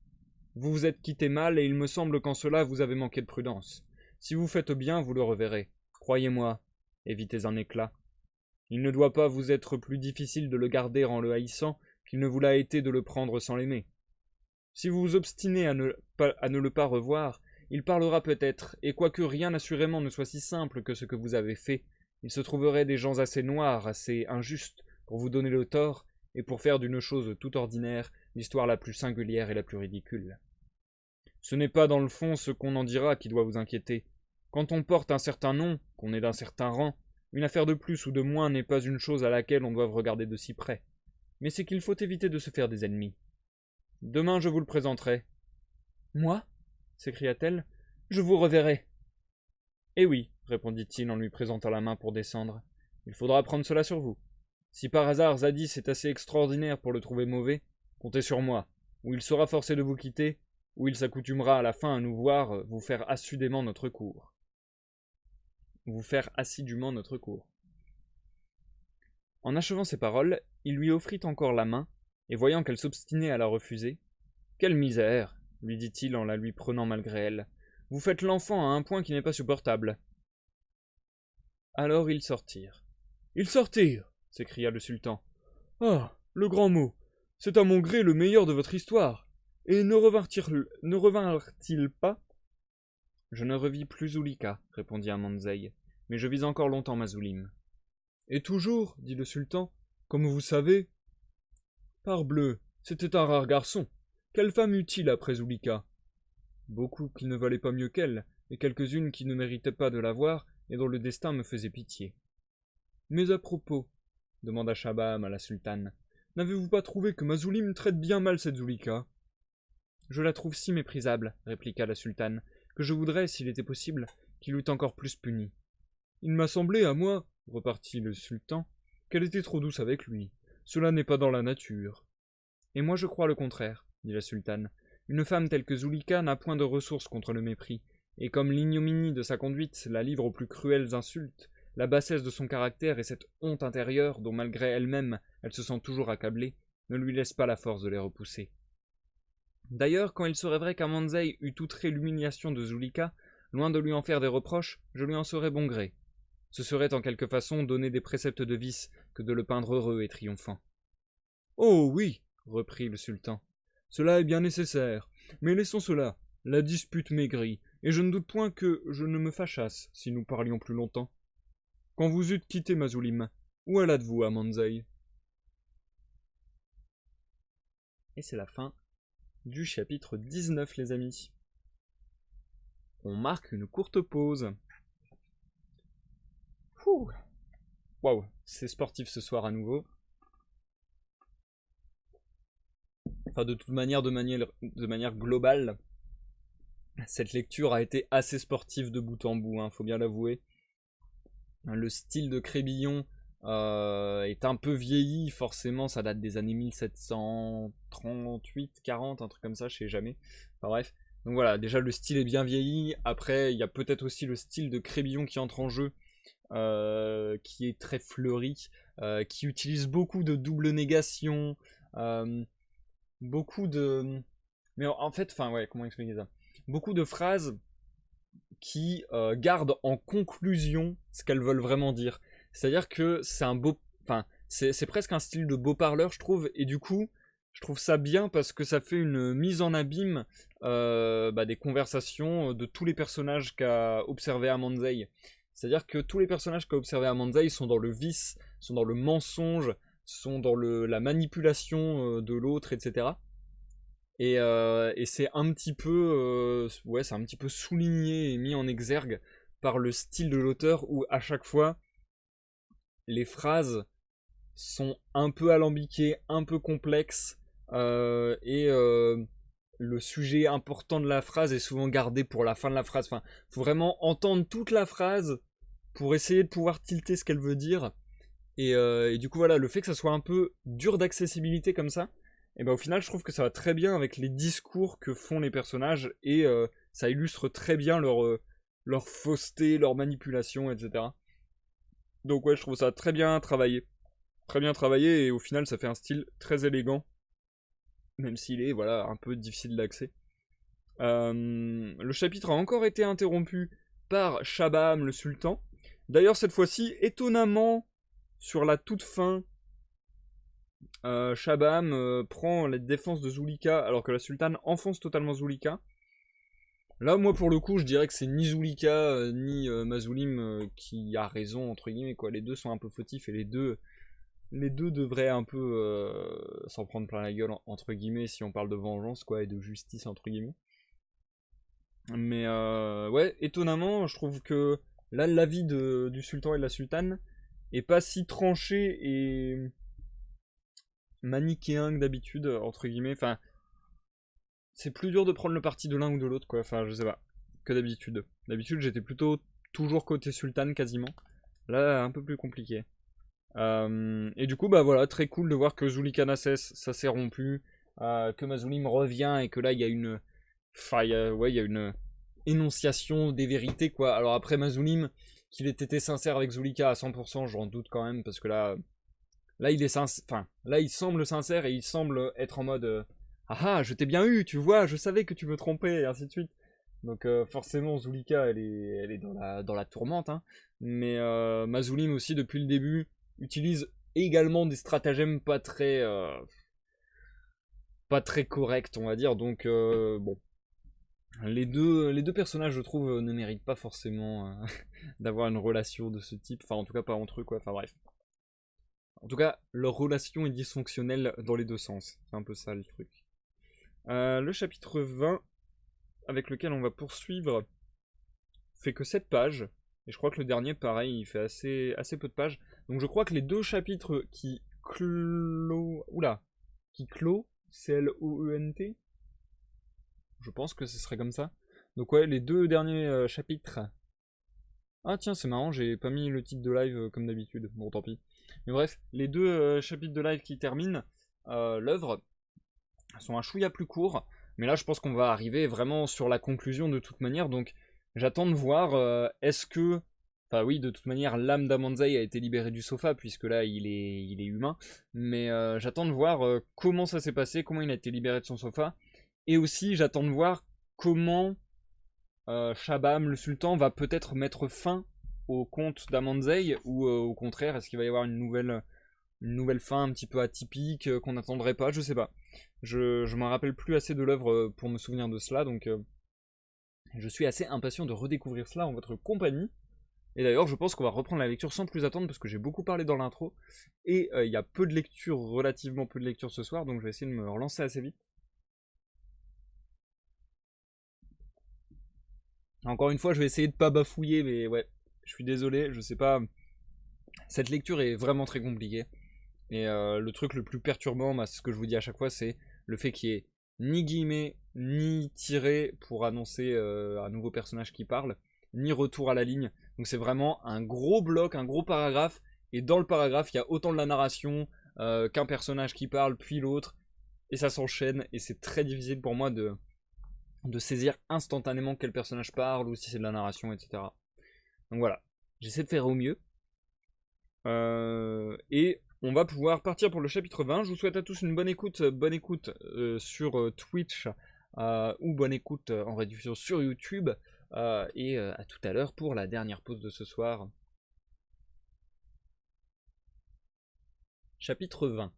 Vous vous êtes quitté mal, et il me semble qu'en cela vous avez manqué de prudence. Si vous faites bien, vous le reverrez. Croyez-moi, évitez un éclat. Il ne doit pas vous être plus difficile de le garder en le haïssant qu'il ne vous l'a été de le prendre sans l'aimer. Si vous vous obstinez à ne le pas revoir, il parlera peut-être, et quoique rien assurément ne soit si simple que ce que vous avez fait, il se trouverait des gens assez noirs, assez injustes, pour vous donner le tort, et pour faire d'une chose tout ordinaire l'histoire la plus singulière et la plus ridicule. Ce n'est pas dans le fond ce qu'on en dira qui doit vous inquiéter. Quand on porte un certain nom, qu'on est d'un certain rang, une affaire de plus ou de moins n'est pas une chose à laquelle on doit regarder de si près. Mais c'est qu'il faut éviter de se faire des ennemis. Demain je vous le présenterai. Moi? S'écria-t-elle. Je vous reverrai. Eh oui, répondit-il en lui présentant la main pour descendre. Il faudra prendre cela sur vous. Si par hasard Zadis est assez extraordinaire pour le trouver mauvais, comptez sur moi, ou il sera forcé de vous quitter, ou il s'accoutumera à la fin à nous voir vous faire assidûment notre cour. En achevant ces paroles, il lui offrit encore la main, et voyant qu'elle s'obstinait à la refuser, « Quelle misère !» lui dit-il en la lui prenant malgré elle. « Vous faites l'enfant à un point qui n'est pas supportable. » Alors ils sortirent. « Ils sortirent !» s'écria le sultan. « Ah, le grand mot! C'est à mon gré le meilleur de votre histoire. Et ne revinrent-ils pas ?» Je ne revis plus Zulika, répondit Amanzei, mais je vis encore longtemps Mazulim. Et toujours, dit le sultan, comme vous savez. Parbleu, c'était un rare garçon. Quelle femme eut-il après Zulika? Beaucoup qui ne valaient pas mieux qu'elle, et quelques-unes qui ne méritaient pas de l'avoir, et dont le destin me faisait pitié. Mais à propos, demanda Shabam à la sultane, n'avez-vous pas trouvé que Mazulim traite bien mal cette Zulika? Je la trouve si méprisable, répliqua la sultane, que je voudrais, s'il était possible, qu'il eût encore plus puni. Il m'a semblé, à moi, repartit le sultan, qu'elle était trop douce avec lui. Cela n'est pas dans la nature. Et moi je crois le contraire, dit la sultane. Une femme telle que Zulika n'a point de ressources contre le mépris, et comme l'ignominie de sa conduite la livre aux plus cruelles insultes, la bassesse de son caractère et cette honte intérieure dont malgré elle-même elle se sent toujours accablée, ne lui laissent pas la force de les repousser. D'ailleurs, quand il serait vrai qu'Amanzei eût outré l'humiliation de Zulika, loin de lui en faire des reproches, je lui en saurais bon gré. Ce serait en quelque façon donner des préceptes de vice que de le peindre heureux et triomphant. « Oh oui, reprit le sultan, cela est bien nécessaire, mais laissons cela, la dispute maigrit, et je ne doute point que je ne me fâchasse si nous parlions plus longtemps. Quand vous eûtes quitté Mazulim, où allâtes-vous, Amanzei ?» Et c'est la fin du chapitre 19, les amis. On marque une courte pause. Waouh, c'est sportif ce soir à nouveau. Enfin, de toute manière, de manière globale, cette lecture a été assez sportive de bout en bout, faut bien l'avouer. Le style de Crébillon est un peu vieilli, forcément, ça date des années 1738, 40, un truc comme ça, je sais jamais. Enfin bref, donc voilà, déjà le style est bien vieilli. Après, il y a peut-être aussi le style de Crébillon qui entre en jeu, qui est très fleuri, qui utilise beaucoup de double négation, beaucoup de... Mais en fait, enfin ouais, comment expliquer ça? Beaucoup de phrases qui gardent en conclusion ce qu'elles veulent vraiment dire. C'est-à-dire que c'est un beau... Enfin, c'est presque un style de beau parleur, je trouve, et du coup, je trouve ça bien parce que ça fait une mise en abîme des conversations de tous les personnages qu'a observé Amanzei. C'est-à-dire que tous les personnages qu'a observé Amanzei sont dans le vice, sont dans le mensonge, sont dans la manipulation de l'autre, etc. Et c'est un petit peu c'est un petit peu souligné et mis en exergue par le style de l'auteur où à chaque fois les phrases sont un peu alambiquées, un peu complexes le sujet important de la phrase est souvent gardé pour la fin de la phrase. Enfin, faut vraiment entendre toute la phrase pour essayer de pouvoir tilter ce qu'elle veut dire. Et du coup voilà, le fait que ça soit un peu dur d'accessibilité comme ça, et ben au final je trouve que ça va très bien avec les discours que font les personnages, et ça illustre très bien leur fausseté, leur manipulation, etc. Donc ouais, je trouve ça très bien travaillé, et au final ça fait un style très élégant, même s'il est voilà un peu difficile d'accès. Le chapitre a encore été interrompu par Shabam le sultan. D'ailleurs cette fois-ci, étonnamment, sur la toute fin, Shabam prend la défense de Zulika alors que la sultane enfonce totalement Zulika. Là, moi, pour le coup, je dirais que c'est ni Zulika ni Mazulim qui a raison, entre guillemets, quoi. Les deux sont un peu fautifs, et les deux devraient un peu s'en prendre plein la gueule, entre guillemets, si on parle de vengeance, quoi, et de justice, entre guillemets. Mais ouais, étonnamment, je trouve que là, l'avis du sultan et de la sultane est pas si tranché et manichéen que d'habitude, entre guillemets. Enfin, c'est plus dur de prendre le parti de l'un ou de l'autre, quoi. Enfin, je sais pas, que d'habitude. D'habitude, j'étais plutôt toujours côté sultan, quasiment. Là, un peu plus compliqué. Et du coup, bah voilà, très cool de voir que Zulikana cesse, ça s'est rompu, que Mazulim revient, et que là, il y a une... Enfin, ouais, il y a une énonciation des vérités, quoi. Alors après, Mazulim, qu'il ait été sincère avec Zulika à 100%, j'en doute quand même, parce que là il est sincère, enfin, là, il semble sincère, et il semble être en mode ah ah, je t'ai bien eu, tu vois, je savais que tu me trompais, et ainsi de suite. Donc forcément, Zulika, elle est dans la tourmente, hein. Mais Mazulim aussi, depuis le début, utilise également des stratagèmes pas très corrects, on va dire. Donc bon, les deux personnages, je trouve, ne méritent pas forcément d'avoir une relation de ce type. Enfin, en tout cas, pas entre eux, quoi. Enfin bref. En tout cas, leur relation est dysfonctionnelle dans les deux sens. C'est un peu ça le truc. Le chapitre 20, avec lequel on va poursuivre, fait que 7 pages. Et je crois que le dernier, pareil, il fait assez peu de pages. Donc je crois que les deux chapitres qui clôt... Oula. Qui clôt, C-L-O-E-N-T. Je pense que ce serait comme ça. Donc ouais, les deux derniers chapitres. Ah tiens, c'est marrant, j'ai pas mis le titre de live comme d'habitude. Bon, tant pis. Mais bref, les deux chapitres de live qui terminent l'œuvre sont un chouïa plus courts. Mais là, je pense qu'on va arriver vraiment sur la conclusion de toute manière. Donc, j'attends de voir est-ce que... Enfin oui, de toute manière, l'âme d'Amanzai a été libérée du sofa, puisque là, il est humain. Mais j'attends de voir comment ça s'est passé, comment il a été libéré de son sofa. Et aussi, j'attends de voir comment Shabam, le sultan, va peut-être mettre fin au conte d'Amanzai, ou au contraire, est-ce qu'il va y avoir une nouvelle fin un petit peu atypique qu'on n'attendrait pas, je sais pas. Je m'en rappelle plus assez de l'œuvre pour me souvenir de cela, donc je suis assez impatient de redécouvrir cela en votre compagnie. Et d'ailleurs, je pense qu'on va reprendre la lecture sans plus attendre, parce que j'ai beaucoup parlé dans l'intro, et il y a peu de lecture, relativement peu de lecture ce soir, donc je vais essayer de me relancer assez vite. Encore une fois, je vais essayer de pas bafouiller, mais ouais, je suis désolé, je sais pas. Cette lecture est vraiment très compliquée. Et le truc le plus perturbant, c'est ce que je vous dis à chaque fois, c'est le fait qu'il y ait ni guillemets, ni tiré pour annoncer un nouveau personnage qui parle, ni retour à la ligne. Donc c'est vraiment un gros bloc, un gros paragraphe, et dans le paragraphe, il y a autant de la narration qu'un personnage qui parle, puis l'autre, et ça s'enchaîne, et c'est très difficile pour moi de saisir instantanément quel personnage parle, ou si c'est de la narration, etc. Donc voilà, j'essaie de faire au mieux. Et on va pouvoir partir pour le chapitre 20. Je vous souhaite à tous une bonne écoute sur Twitch, ou bonne écoute en rediffusion sur YouTube. Et à tout à l'heure pour la dernière pause de ce soir. Chapitre 20.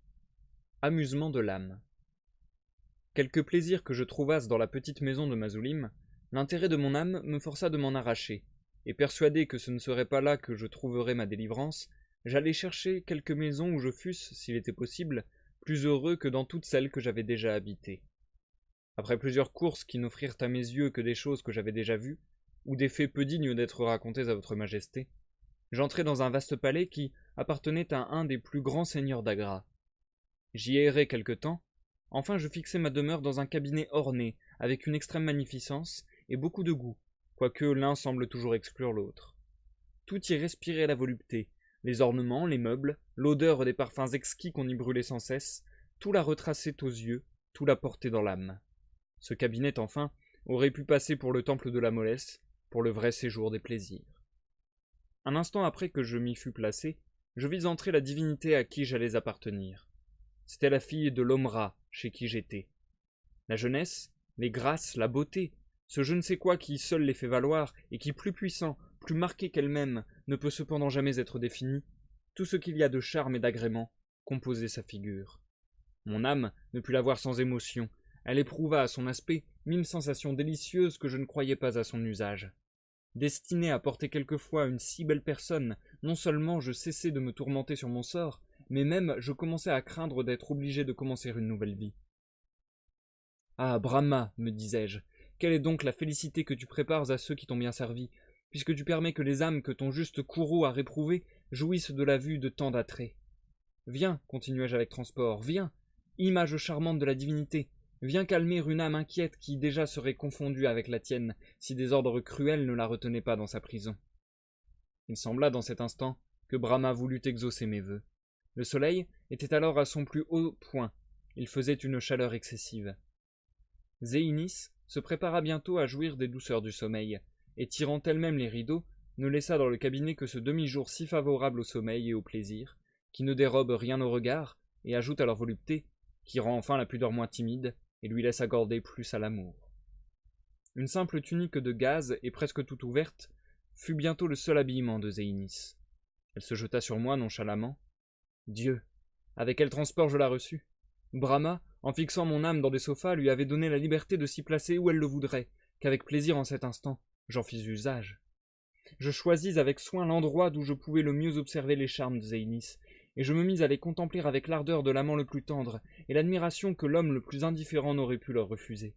Amusement de l'âme. Quelque plaisir que je trouvasse dans la petite maison de Mazulim, l'intérêt de mon âme me força de m'en arracher, et persuadé que ce ne serait pas là que je trouverais ma délivrance, j'allais chercher quelque maison où je fusse, s'il était possible, plus heureux que dans toutes celles que j'avais déjà habitées. Après plusieurs courses qui n'offrirent à mes yeux que des choses que j'avais déjà vues, ou des faits peu dignes d'être racontés à votre majesté, j'entrai dans un vaste palais qui appartenait à un des plus grands seigneurs d'Agra. J'y errai quelque temps, enfin je fixai ma demeure dans un cabinet orné, avec une extrême magnificence et beaucoup de goût, quoique l'un semble toujours exclure l'autre. Tout y respirait la volupté, les ornements, les meubles, l'odeur des parfums exquis qu'on y brûlait sans cesse, tout la retraçait aux yeux, tout la portait dans l'âme. Ce cabinet, enfin, aurait pu passer pour le temple de la mollesse, pour le vrai séjour des plaisirs. Un instant après que je m'y fus placé, je vis entrer la divinité à qui j'allais appartenir. C'était la fille de l'homme rat chez qui j'étais. La jeunesse, les grâces, la beauté, ce je ne sais quoi qui seul les fait valoir, et qui, plus puissant, plus marqué qu'elle-même, ne peut cependant jamais être défini, tout ce qu'il y a de charme et d'agrément composait sa figure. Mon âme ne put la voir sans émotion, elle éprouva à son aspect mille sensations délicieuses que je ne croyais pas à son usage. Destiné à porter quelquefois une si belle personne, non seulement je cessai de me tourmenter sur mon sort, mais même je commençais à craindre d'être obligé de commencer une nouvelle vie. « Ah, Brahma, me disais-je, quelle est donc la félicité que tu prépares à ceux qui t'ont bien servi, puisque tu permets que les âmes que ton juste courroux a réprouvées jouissent de la vue de tant d'attraits. Viens, continuai-je avec transport, viens, image charmante de la divinité, viens calmer une âme inquiète qui déjà serait confondue avec la tienne si des ordres cruels ne la retenaient pas dans sa prison. » Il sembla dans cet instant que Brahma voulût exaucer mes vœux. Le soleil était alors à son plus haut point, il faisait une chaleur excessive. Zéinis se prépara bientôt à jouir des douceurs du sommeil, et tirant elle-même les rideaux, ne laissa dans le cabinet que ce demi-jour si favorable au sommeil et au plaisir, qui ne dérobe rien au regard, et ajoute à leur volupté, qui rend enfin la pudeur moins timide, et lui laisse accorder plus à l'amour. Une simple tunique de gaze, et presque toute ouverte, fut bientôt le seul habillement de Zéinis. Elle se jeta sur moi nonchalamment. Dieu! Avec quel transport je la reçus! Brahma, en fixant mon âme dans des sofas, lui avait donné la liberté de s'y placer où elle le voudrait, qu'avec plaisir en cet instant, j'en fis usage. Je choisis avec soin l'endroit d'où je pouvais le mieux observer les charmes de Zéinis, et je me mis à les contempler avec l'ardeur de l'amant le plus tendre, et l'admiration que l'homme le plus indifférent n'aurait pu leur refuser.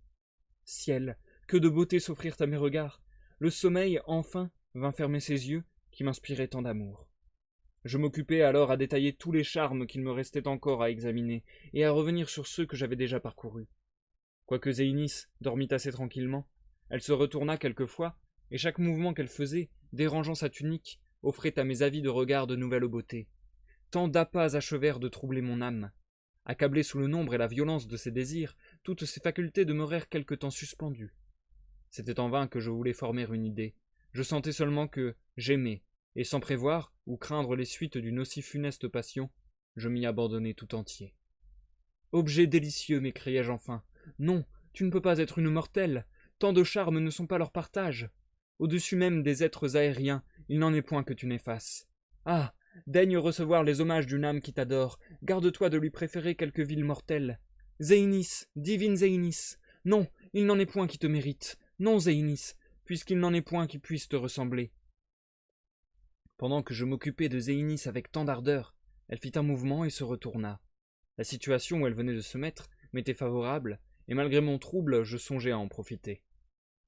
Ciel, que de beauté s'offrirent à mes regards! Le sommeil, enfin, vint fermer ses yeux, qui m'inspiraient tant d'amour. Je m'occupais alors à détailler tous les charmes qu'il me restait encore à examiner, et à revenir sur ceux que j'avais déjà parcourus. Quoique Zéinis dormît assez tranquillement, elle se retourna quelquefois, et chaque mouvement qu'elle faisait, dérangeant sa tunique, offrait à mes avides regards de nouvelles beautés. Tant d'appas achevèrent de troubler mon âme. Accablé sous le nombre et la violence de ses désirs, toutes ses facultés demeurèrent quelque temps suspendues. C'était en vain que je voulais former une idée. Je sentais seulement que j'aimais, et sans prévoir ou craindre les suites d'une aussi funeste passion, je m'y abandonnai tout entier. « Objet délicieux !» m'écriai-je enfin. « Non, tu ne peux pas être une mortelle. Tant de charmes ne sont pas leur partage. Au-dessus même des êtres aériens, il n'en est point que tu n'effaces. Ah, daigne recevoir les hommages d'une âme qui t'adore. Garde-toi de lui préférer quelque ville mortelle. Zéinis, divine Zéinis. Non, il n'en est point qui te mérite. Non, Zéinis, puisqu'il n'en est point qui puisse te ressembler. » Pendant que je m'occupais de Zéinis avec tant d'ardeur, elle fit un mouvement et se retourna. La situation où elle venait de se mettre m'était favorable, et malgré mon trouble, je songeais à en profiter.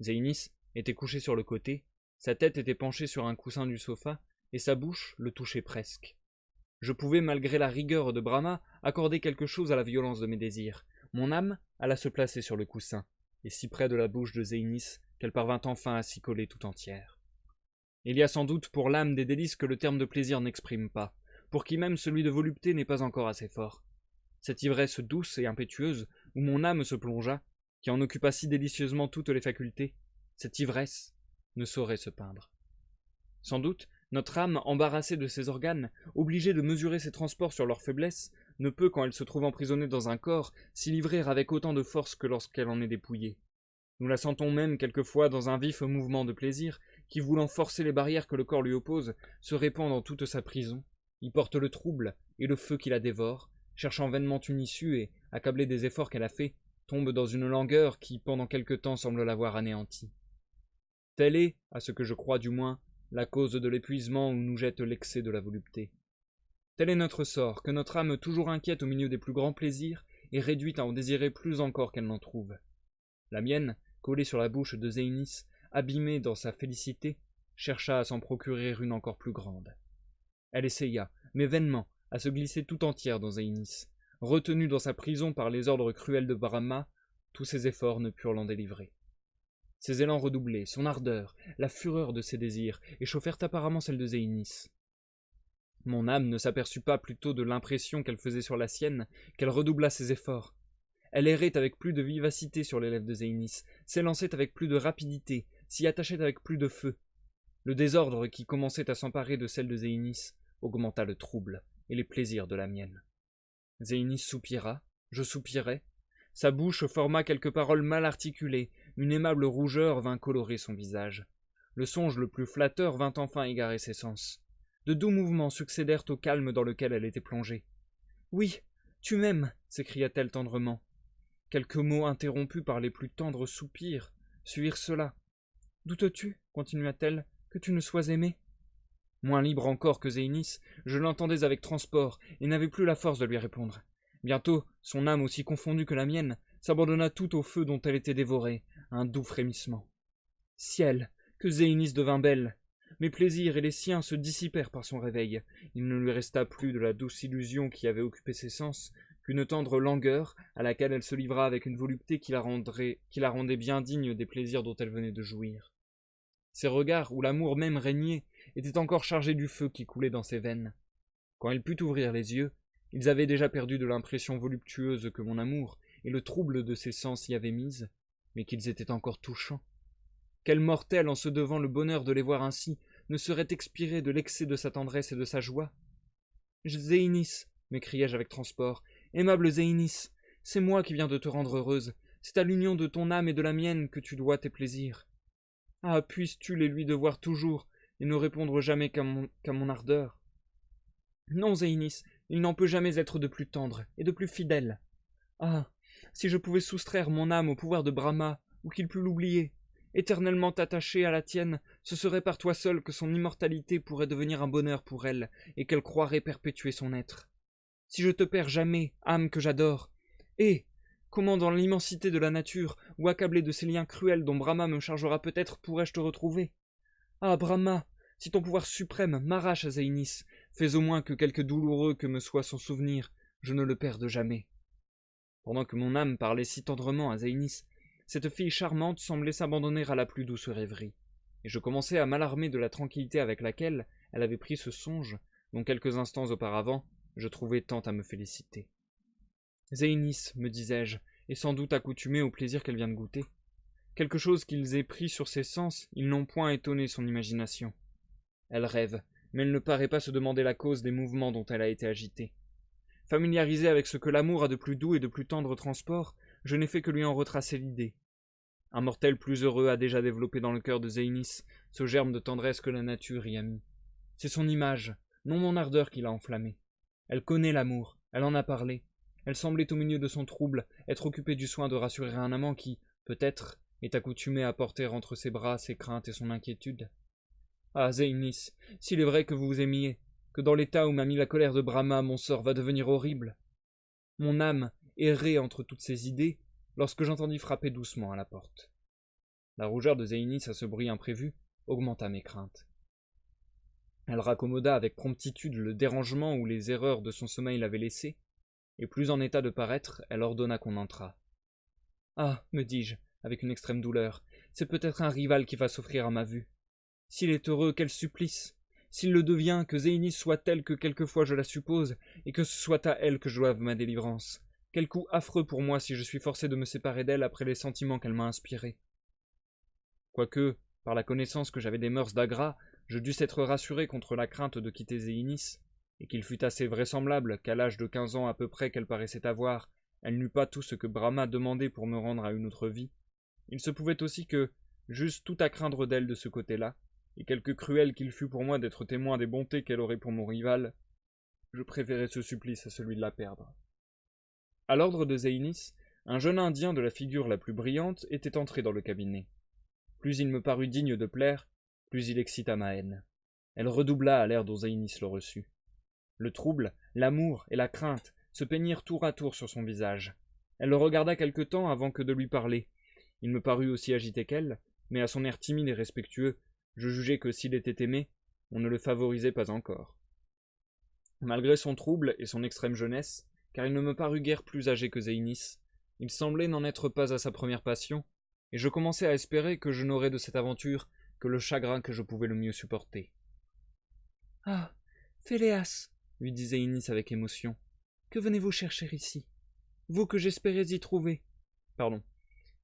Zéinis était couché sur le côté, sa tête était penchée sur un coussin du sofa, et sa bouche le touchait presque. Je pouvais, malgré la rigueur de Brahma, accorder quelque chose à la violence de mes désirs. Mon âme alla se placer sur le coussin, et si près de la bouche de Zéinis qu'elle parvint enfin à s'y coller tout entière. Il y a sans doute pour l'âme des délices que le terme de plaisir n'exprime pas, pour qui même celui de volupté n'est pas encore assez fort. Cette ivresse douce et impétueuse, où mon âme se plongea, qui en occupa si délicieusement toutes les facultés, cette ivresse ne saurait se peindre. Sans doute, notre âme, embarrassée de ses organes, obligée de mesurer ses transports sur leur faiblesse, ne peut, quand elle se trouve emprisonnée dans un corps, s'y livrer avec autant de force que lorsqu'elle en est dépouillée. Nous la sentons même quelquefois dans un vif mouvement de plaisir, qui, voulant forcer les barrières que le corps lui oppose, se répand dans toute sa prison, y porte le trouble et le feu qui la dévore, cherchant vainement une issue et, accablée des efforts qu'elle a faits, tombe dans une langueur qui, pendant quelque temps, semble l'avoir anéantie. Telle est, à ce que je crois du moins, la cause de l'épuisement où nous jette l'excès de la volupté. Tel est notre sort, que notre âme, toujours inquiète au milieu des plus grands plaisirs, est réduite à en désirer plus encore qu'elle n'en trouve. La mienne, collée sur la bouche de Zéinis, abîmée dans sa félicité, chercha à s'en procurer une encore plus grande. Elle essaya, mais vainement, à se glisser tout entière dans Zéinis. Retenue dans sa prison par les ordres cruels de Brahma, tous ses efforts ne purent l'en délivrer. Ses élans redoublaient, son ardeur, la fureur de ses désirs, échauffèrent apparemment celle de Zéinis. Mon âme ne s'aperçut pas plutôt de l'impression qu'elle faisait sur la sienne, qu'elle redoubla ses efforts. Elle errait avec plus de vivacité sur les lèvres de Zéinis, s'élançait avec plus de rapidité, s'y attachait avec plus de feu. Le désordre qui commençait à s'emparer de celle de Zéinis augmenta le trouble et les plaisirs de la mienne. Zéinis soupira, je soupirai. Sa bouche forma quelques paroles mal articulées, une aimable rougeur vint colorer son visage. Le songe le plus flatteur vint enfin égarer ses sens. De doux mouvements succédèrent au calme dans lequel elle était plongée. « Oui, tu m'aimes » s'écria-t-elle tendrement. Quelques mots interrompus par les plus tendres soupirs suivirent cela. « Doutes-tu, continua-t-elle, que tu ne sois aimé ?» Moins libre encore que Zéinis, je l'entendais avec transport et n'avais plus la force de lui répondre. Bientôt, son âme aussi confondue que la mienne s'abandonna tout au feu dont elle était dévorée, un doux frémissement. Ciel, que Zéinis devint belle! Mes plaisirs et les siens se dissipèrent par son réveil. Il ne lui resta plus de la douce illusion qui avait occupé ses sens qu'une tendre langueur à laquelle elle se livra avec une volupté qui la rendait bien digne des plaisirs dont elle venait de jouir. Ses regards, où l'amour même régnait, étaient encore chargés du feu qui coulait dans ses veines. Quand elle put ouvrir les yeux, ils avaient déjà perdu de l'impression voluptueuse que mon amour et le trouble de ses sens y avaient mise, mais qu'ils étaient encore touchants. Quel mortel, en se devant le bonheur de les voir ainsi, ne serait expiré de l'excès de sa tendresse et de sa joie? « Zéinis, m'écriai-je avec transport, aimable Zéinis, c'est moi qui viens de te rendre heureuse, c'est à l'union de ton âme et de la mienne que tu dois tes plaisirs. Ah, puisses-tu les lui devoir toujours, et ne répondre jamais qu'à mon ardeur? Non, Zéinis, il n'en peut jamais être de plus tendre et de plus fidèle. Ah, si je pouvais soustraire mon âme au pouvoir de Brahma, ou qu'il pût l'oublier, éternellement attachée à la tienne, ce serait par toi seul que son immortalité pourrait devenir un bonheur pour elle, et qu'elle croirait perpétuer son être. Si je te perds jamais, âme que j'adore, et comment dans l'immensité de la nature, ou accablé de ces liens cruels dont Brahma me chargera peut-être, pourrais-je te retrouver? Ah, Brahma, si ton pouvoir suprême m'arrache à Zéinis, fais au moins que quelque douloureux que me soit son souvenir, je ne le perde jamais. » Pendant que mon âme parlait si tendrement à Zéinis, cette fille charmante semblait s'abandonner à la plus douce rêverie, et je commençais à m'alarmer de la tranquillité avec laquelle elle avait pris ce songe, dont quelques instants auparavant, je trouvais tant à me féliciter. Zéinis, me disais-je, est sans doute accoutumée au plaisir qu'elle vient de goûter. Quelque chose qu'ils aient pris sur ses sens, ils n'ont point étonné son imagination. Elle rêve, mais elle ne paraît pas se demander la cause des mouvements dont elle a été agitée. Familiarisé avec ce que l'amour a de plus doux et de plus tendre transport, je n'ai fait que lui en retracer l'idée. Un mortel plus heureux a déjà développé dans le cœur de Zéinis ce germe de tendresse que la nature y a mis. C'est son image, non mon ardeur qui l'a enflammée. Elle connaît l'amour, elle en a parlé. Elle semblait au milieu de son trouble être occupée du soin de rassurer un amant qui, peut-être, est accoutumé à porter entre ses bras ses craintes et son inquiétude. Ah, Zéinis, s'il est vrai que vous vous aimiez, que dans l'état où m'a mis la colère de Brahma, mon sort va devenir horrible. Mon âme errait entre toutes ces idées lorsque j'entendis frapper doucement à la porte. La rougeur de Zéinis à ce bruit imprévu augmenta mes craintes. Elle raccommoda avec promptitude le dérangement où les erreurs de son sommeil l'avaient laissé, et plus en état de paraître, elle ordonna qu'on entrât. « Ah, me dis-je, avec une extrême douleur, c'est peut-être un rival qui va s'offrir à ma vue. S'il est heureux, quel supplice! S'il le devient, que Zéinis soit telle que quelquefois je la suppose, et que ce soit à elle que je doive ma délivrance. Quel coup affreux pour moi si je suis forcé de me séparer d'elle après les sentiments qu'elle m'a inspirés. » Quoique, par la connaissance que j'avais des mœurs d'Agra, je dusse être rassuré contre la crainte de quitter Zéinis, et qu'il fût assez vraisemblable qu'à l'âge de 15 ans à peu près qu'elle paraissait avoir, elle n'eût pas tout ce que Brahma demandait pour me rendre à une autre vie, il se pouvait aussi que, j'eusse tout à craindre d'elle de ce côté-là, et quelque cruel qu'il fût pour moi d'être témoin des bontés qu'elle aurait pour mon rival, je préférais ce supplice à celui de la perdre. À l'ordre de Zéinis, un jeune Indien de la figure la plus brillante était entré dans le cabinet. Plus il me parut digne de plaire, plus il excita ma haine. Elle redoubla à l'air dont Zéinis le reçut. Le trouble, l'amour et la crainte se peignirent tour à tour sur son visage. Elle le regarda quelque temps avant que de lui parler. Il me parut aussi agité qu'elle, mais à son air timide et respectueux, je jugeai que s'il était aimé, on ne le favorisait pas encore. Malgré son trouble et son extrême jeunesse, car il ne me parut guère plus âgé que Zéinis, il semblait n'en être pas à sa première passion, et je commençai à espérer que je n'aurais de cette aventure que le chagrin que je pouvais le mieux supporter. « Ah, Féléas, lui dit Zéinis avec émotion, que venez-vous chercher ici? Vous que j'espérais y trouver. Pardon.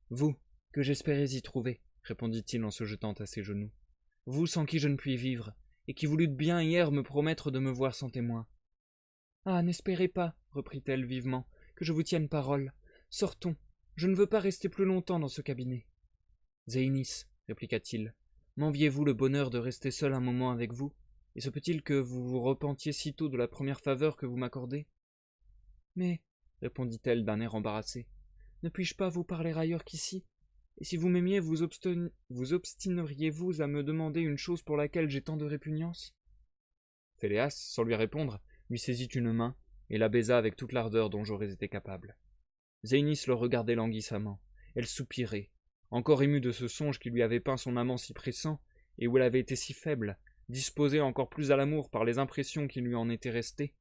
Vous que j'espérais y trouver, répondit-il en se jetant à ses genoux. Vous sans qui je ne puis vivre, et qui voulûtes bien hier me promettre de me voir sans témoin. Ah, n'espérez pas, reprit-elle vivement, que je vous tienne parole. Sortons, je ne veux pas rester plus longtemps dans ce cabinet. Zéinis, répliqua-t-il, m'enviez-vous le bonheur de rester seul un moment avec vous, et se peut-il que vous vous repentiez sitôt de la première faveur que vous m'accordez? Mais, répondit-elle d'un air embarrassé, ne puis-je pas vous parler ailleurs qu'ici? Et si vous m'aimiez, vous obstineriez-vous à me demander une chose pour laquelle j'ai tant de répugnance? Féléas, sans lui répondre, lui saisit une main et la baisa avec toute l'ardeur dont j'aurais été capable. Zéinis le regardait languissamment. Elle soupirait, encore émue de ce songe qui lui avait peint son amant si pressant, et où elle avait été si faible, disposée encore plus à l'amour par les impressions qui lui en étaient restées.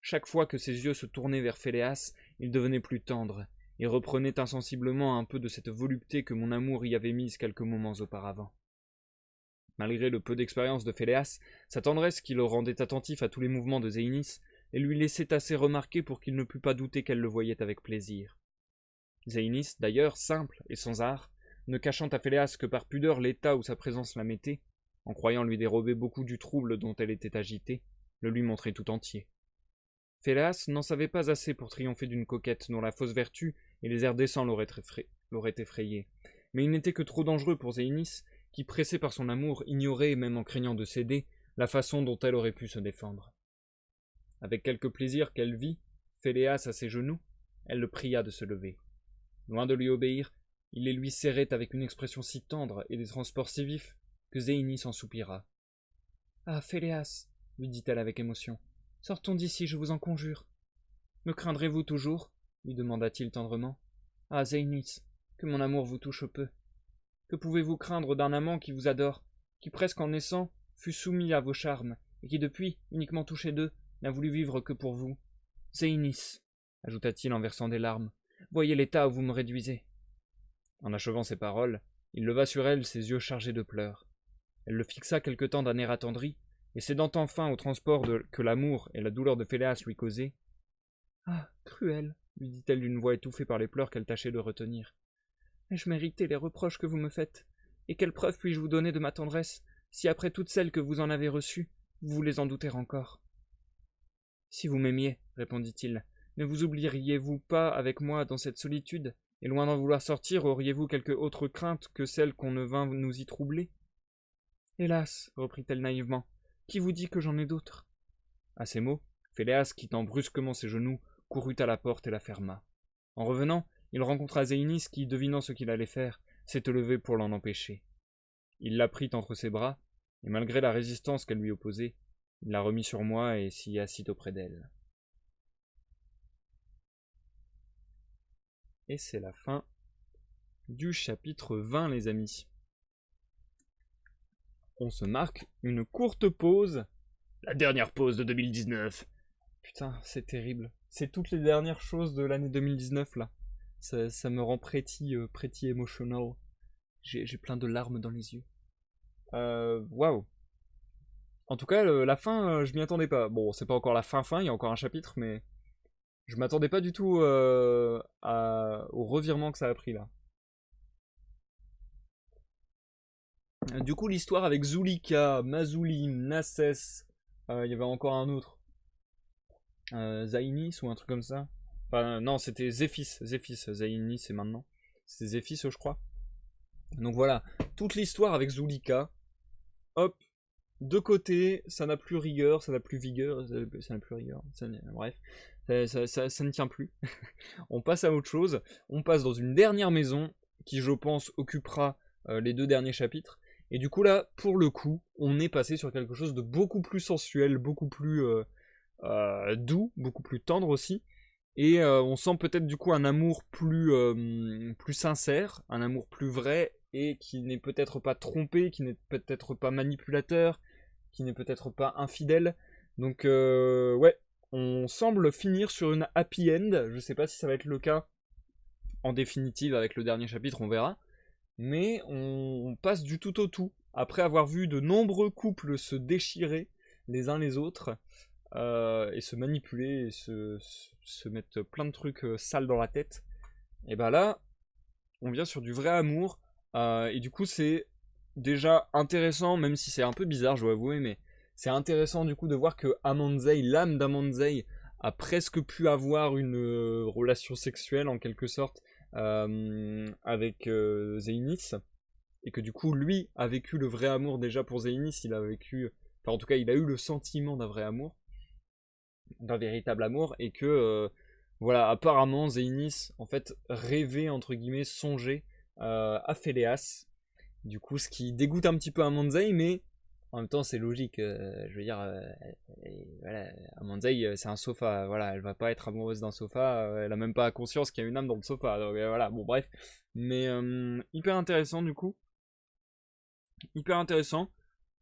Chaque fois que ses yeux se tournaient vers Féléas, il devenait plus tendre, et reprenait insensiblement un peu de cette volupté que mon amour y avait mise quelques moments auparavant. Malgré le peu d'expérience de Féléas, sa tendresse qui le rendait attentif à tous les mouvements de Zéinis, et lui laissait assez remarquer pour qu'il ne pût pas douter qu'elle le voyait avec plaisir. Zéinis, d'ailleurs, simple et sans art, ne cachant à Féléas que par pudeur l'état où sa présence la mettait, en croyant lui dérober beaucoup du trouble dont elle était agitée, le lui montrait tout entier. Féléas n'en savait pas assez pour triompher d'une coquette dont la fausse vertu et les airs décents l'auraient effrayé, mais il n'était que trop dangereux pour Zéinis, qui, pressé par son amour, ignorait, même en craignant de céder, la façon dont elle aurait pu se défendre. Avec quelque plaisir qu'elle vit, Féléas à ses genoux, elle le pria de se lever. Loin de lui obéir, il les lui serrait avec une expression si tendre et des transports si vifs que Zéinis en soupira. « Ah, Féléas, lui dit-elle avec émotion, sortons d'ici, je vous en conjure. Me craindrez-vous toujours? Lui demanda-t-il tendrement. Ah, Zéinis, que mon amour vous touche peu. Que pouvez-vous craindre d'un amant qui vous adore, qui presque en naissant fut soumis à vos charmes, et qui depuis, uniquement touché d'eux, n'a voulu vivre que pour vous? Zéinis, ajouta-t-il en versant des larmes, voyez l'état où vous me réduisez. En achevant ces paroles, il leva sur elle ses yeux chargés de pleurs. Elle le fixa quelque temps d'un air attendri, et cédant enfin au transport que l'amour et la douleur de Féléas lui causaient. « Ah, cruel, lui dit-elle d'une voix étouffée par les pleurs qu'elle tâchait de retenir. Ai-je mérité les reproches que vous me faites? Et quelle preuve puis-je vous donner de ma tendresse, si après toutes celles que vous en avez reçues, vous voulez en douter encore? Si vous m'aimiez, répondit-il, ne vous oublieriez-vous pas avec moi dans cette solitude, et loin d'en vouloir sortir, auriez-vous quelque autre crainte que celle qu'on ne vînt nous y troubler? Hélas, reprit-elle naïvement, qui vous dit que j'en ai d'autres? À ces mots, Féléas, quittant brusquement ses genoux, courut à la porte et la ferma. En revenant, il rencontra Zéinis qui, devinant ce qu'il allait faire, s'était levé pour l'en empêcher. Il la prit entre ses bras, et malgré la résistance qu'elle lui opposait, il la remit sur moi et s'y assit auprès d'elle. Et c'est la fin du chapitre 20, les amis. On se marque une courte pause. La dernière pause de 2019. Putain, c'est terrible. C'est toutes les dernières choses de l'année 2019, là. Ça me rend pretty emotional. J'ai plein de larmes dans les yeux. Waouh. En tout cas, la fin, je m'y attendais pas. Bon, c'est pas encore la fin, il y a encore un chapitre, mais je m'attendais pas du tout au revirement que ça a pris, là. Du coup, l'histoire avec Zulika, Mazulim, Nassès, il y avait encore un autre. Zainis ou un truc comme ça. Enfin, non, c'était Zéphis. Zainis, c'est maintenant. C'était Zéphis, je crois. Donc voilà, toute l'histoire avec Zulika. Hop, de côté, ça n'a plus rigueur, ça n'a plus vigueur, ça n'a plus rigueur. Bref, ça ne tient plus. On passe à autre chose. On passe dans une dernière maison qui, je pense, occupera les 2 derniers chapitres. Et du coup, là, pour le coup, on est passé sur quelque chose de beaucoup plus sensuel, beaucoup plus doux, beaucoup plus tendre aussi. Et on sent peut-être du coup un amour plus sincère, un amour plus vrai, et qui n'est peut-être pas trompé, qui n'est peut-être pas manipulateur, qui n'est peut-être pas infidèle. Donc ouais, on semble finir sur une happy end. Je sais pas si ça va être le cas en définitive avec le dernier chapitre, on verra. Mais on passe du tout au tout. Après avoir vu de nombreux couples se déchirer les uns les autres, et se manipuler et se mettre plein de trucs sales dans la tête. Et bah là, on vient sur du vrai amour. Et du coup, c'est déjà intéressant, même si c'est un peu bizarre, je dois avouer, mais c'est intéressant du coup de voir que Amanzei, l'âme d'Amanzei, a presque pu avoir une relation sexuelle en quelque sorte avec Zainis. Et que du coup, lui a vécu le vrai amour déjà pour Zainis. Il a vécu, enfin en tout cas, il a eu le sentiment d'un vrai amour, d'un véritable amour, et que voilà, apparemment Zainis en fait rêvait entre guillemets, songeait à Phileas. Du coup, ce qui dégoûte un petit peu Amanzei, mais en même temps c'est logique. Je veux dire, voilà, Amanzei c'est un sofa, voilà, elle va pas être amoureuse d'un sofa, elle a même pas conscience qu'il y a une âme dans le sofa. Donc voilà, bon bref, mais hyper intéressant du coup, hyper intéressant.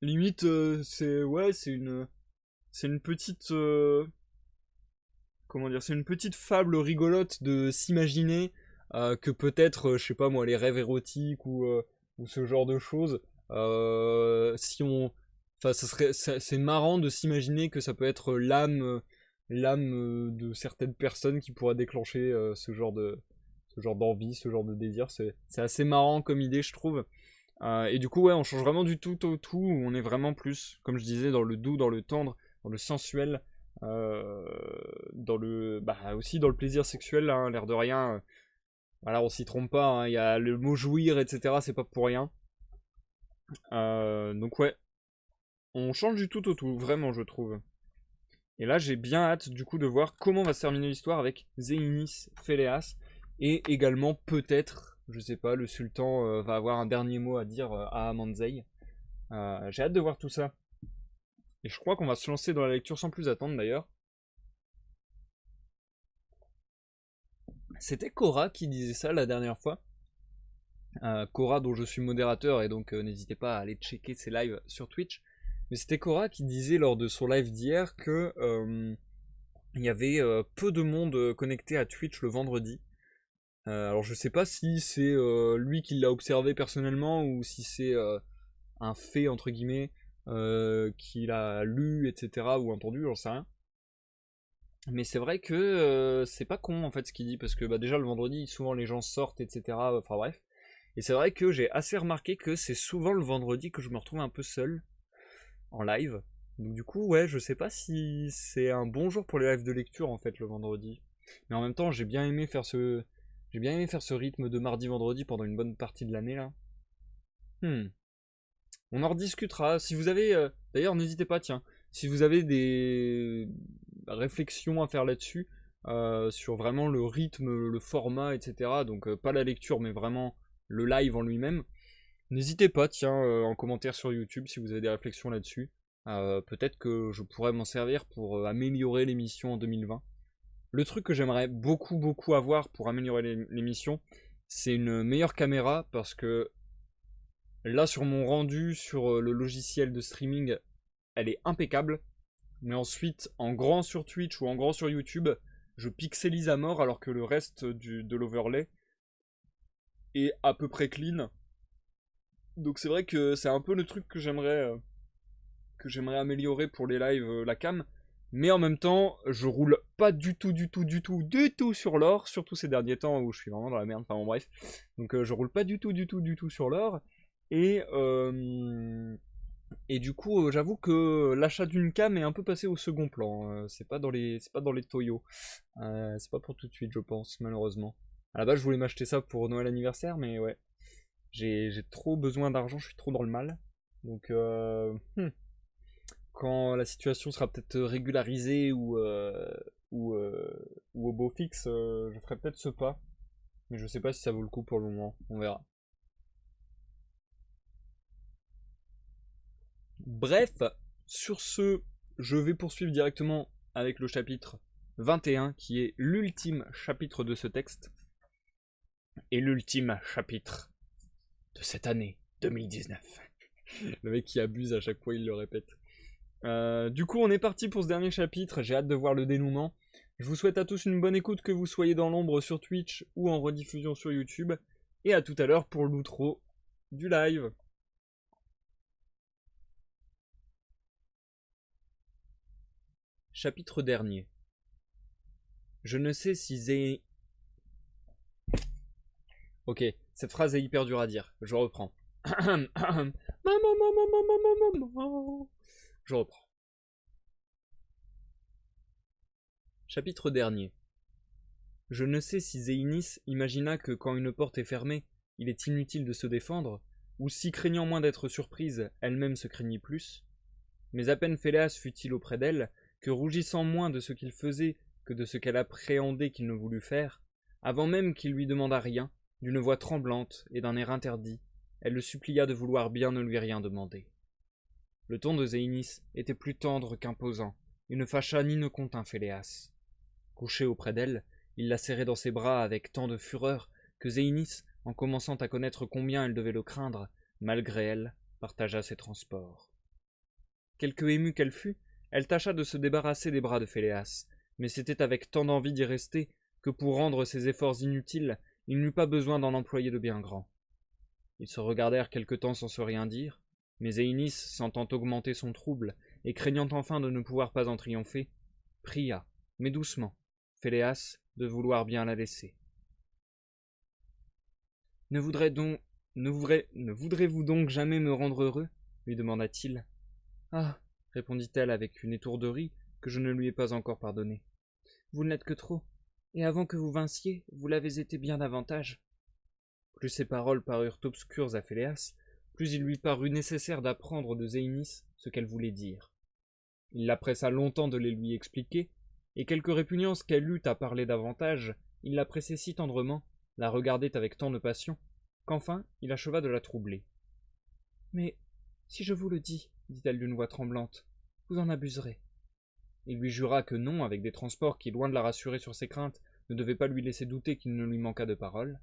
Limite, c'est ouais, c'est une petite comment dire, c'est une petite fable rigolote de s'imaginer que peut-être, je sais pas moi, les rêves érotiques ou ce genre de choses, si on, enfin, c'est marrant de s'imaginer que ça peut être l'âme de certaines personnes qui pourra déclencher ce genre d'envie, ce genre de désir. C'est assez marrant comme idée, je trouve. Et du coup, ouais, on change vraiment du tout au tout. On est vraiment plus, comme je disais, dans le doux, dans le tendre, dans le sensuel, dans le, bah, aussi dans le plaisir sexuel, hein, l'air de rien. Voilà, on s'y trompe pas. Hein, il y a le mot jouir, etc. C'est pas pour rien. Donc ouais, on change du tout au tout, vraiment, je trouve. Et là, j'ai bien hâte du coup de voir comment va se terminer l'histoire avec Zainis Phileas et également peut-être, je sais pas, le sultan va avoir un dernier mot à dire à Amanzei. J'ai hâte de voir tout ça. Et je crois qu'on va se lancer dans la lecture sans plus attendre d'ailleurs. C'était Cora qui disait ça la dernière fois. Cora dont je suis modérateur et donc n'hésitez pas à aller checker ses lives sur Twitch. Mais c'était Cora qui disait lors de son live d'hier que il y avait peu de monde connecté à Twitch le vendredi. Alors je sais pas si c'est lui qui l'a observé personnellement ou si c'est un fait entre guillemets qu'il a lu, etc. ou entendu, j'en sais rien. Mais c'est vrai que c'est pas con en fait ce qu'il dit parce que bah, déjà le vendredi souvent les gens sortent, etc. Enfin bref. Et c'est vrai que j'ai assez remarqué que c'est souvent le vendredi que je me retrouve un peu seul en live. Donc du coup ouais, je sais pas si c'est un bon jour pour les lives de lecture en fait le vendredi. Mais en même temps j'ai bien aimé faire ce rythme de mardi-vendredi pendant une bonne partie de l'année là. Hmm. On en rediscutera. Si vous avez. D'ailleurs, n'hésitez pas, tiens. Si vous avez des réflexions à faire là-dessus, sur vraiment le rythme, le format, etc. Donc, pas la lecture, mais vraiment le live en lui-même. N'hésitez pas, tiens, en commentaire sur YouTube si vous avez des réflexions là-dessus. Peut-être que je pourrais m'en servir pour améliorer l'émission en 2020. Le truc que j'aimerais beaucoup, beaucoup avoir pour améliorer l'émission, c'est une meilleure caméra parce que là, sur mon rendu, sur le logiciel de streaming, elle est impeccable. Mais ensuite, en grand sur Twitch ou en grand sur YouTube, je pixelise à mort alors que le reste de l'overlay est à peu près clean. Donc c'est vrai que c'est un peu le truc que j'aimerais améliorer pour les lives, la cam. Mais en même temps, je roule pas du tout, du tout, du tout, du tout sur l'or, surtout ces derniers temps où je suis vraiment dans la merde. Enfin bon, bref. Donc je roule pas du tout, du tout, du tout sur l'or. Et, et du coup, j'avoue que l'achat d'une cam est un peu passé au second plan. C'est pas dans les toyos. C'est pas pour tout de suite, je pense, malheureusement. À la base, je voulais m'acheter ça pour Noël anniversaire, mais ouais, j'ai trop besoin d'argent, je suis trop dans le mal. Donc, quand la situation sera peut-être régularisée ou, ou au beau fixe, je ferai peut-être ce pas. Mais je sais pas si ça vaut le coup pour le moment. On verra. Bref, sur ce, je vais poursuivre directement avec le chapitre 21, qui est l'ultime chapitre de ce texte. Et l'ultime chapitre de cette année 2019. Le mec qui abuse à chaque fois, il le répète. Du coup, on est parti pour ce dernier chapitre. J'ai hâte de voir le dénouement. Je vous souhaite à tous une bonne écoute, que vous soyez dans l'ombre sur Twitch ou en rediffusion sur YouTube. Et à tout à l'heure pour l'outro du live. Chapitre dernier. Je ne sais si Ok, cette phrase est hyper dure à dire. Je reprends. Je reprends. Chapitre dernier. Je ne sais si Zéinis imagina que quand une porte est fermée, il est inutile de se défendre, ou si craignant moins d'être surprise, elle-même se craignit plus. Mais à peine Phéléas fut-il auprès d'elle, que rougissant moins de ce qu'il faisait que de ce qu'elle appréhendait qu'il ne voulût faire, avant même qu'il lui demandât rien, d'une voix tremblante et d'un air interdit, elle le supplia de vouloir bien ne lui rien demander. Le ton de Zéinis était plus tendre qu'imposant, et ne fâcha ni ne contint Phéléas. Couché auprès d'elle, il la serrait dans ses bras avec tant de fureur que Zéinis, en commençant à connaître combien elle devait le craindre, malgré elle, partagea ses transports. Quelque émue qu'elle fût, elle tâcha de se débarrasser des bras de Phéléas, mais c'était avec tant d'envie d'y rester que pour rendre ses efforts inutiles, il n'eut pas besoin d'en employer de bien grands. Ils se regardèrent quelque temps sans se rien dire, mais Zéinis, sentant augmenter son trouble, et craignant enfin de ne pouvoir pas en triompher, pria, mais doucement, Phéléas de vouloir bien la laisser. Ne voudrez-vous donc jamais me rendre heureux lui demanda-t-il. Ah, répondit-elle avec une étourderie que je ne lui ai pas encore pardonnée. Vous ne l'êtes que trop, et avant que vous vinssiez, vous l'avez été bien davantage. Plus ces paroles parurent obscures à Phéléas, plus il lui parut nécessaire d'apprendre de Zéinis ce qu'elle voulait dire. Il la pressa longtemps de les lui expliquer, et quelque répugnance qu'elle eût à parler davantage, il la pressait si tendrement, la regardait avec tant de passion, qu'enfin il acheva de la troubler. Mais si je vous le dis, dit-elle d'une voix tremblante, vous en abuserez. Il lui jura que non, avec des transports qui, loin de la rassurer sur ses craintes, ne devaient pas lui laisser douter qu'il ne lui manquât de paroles.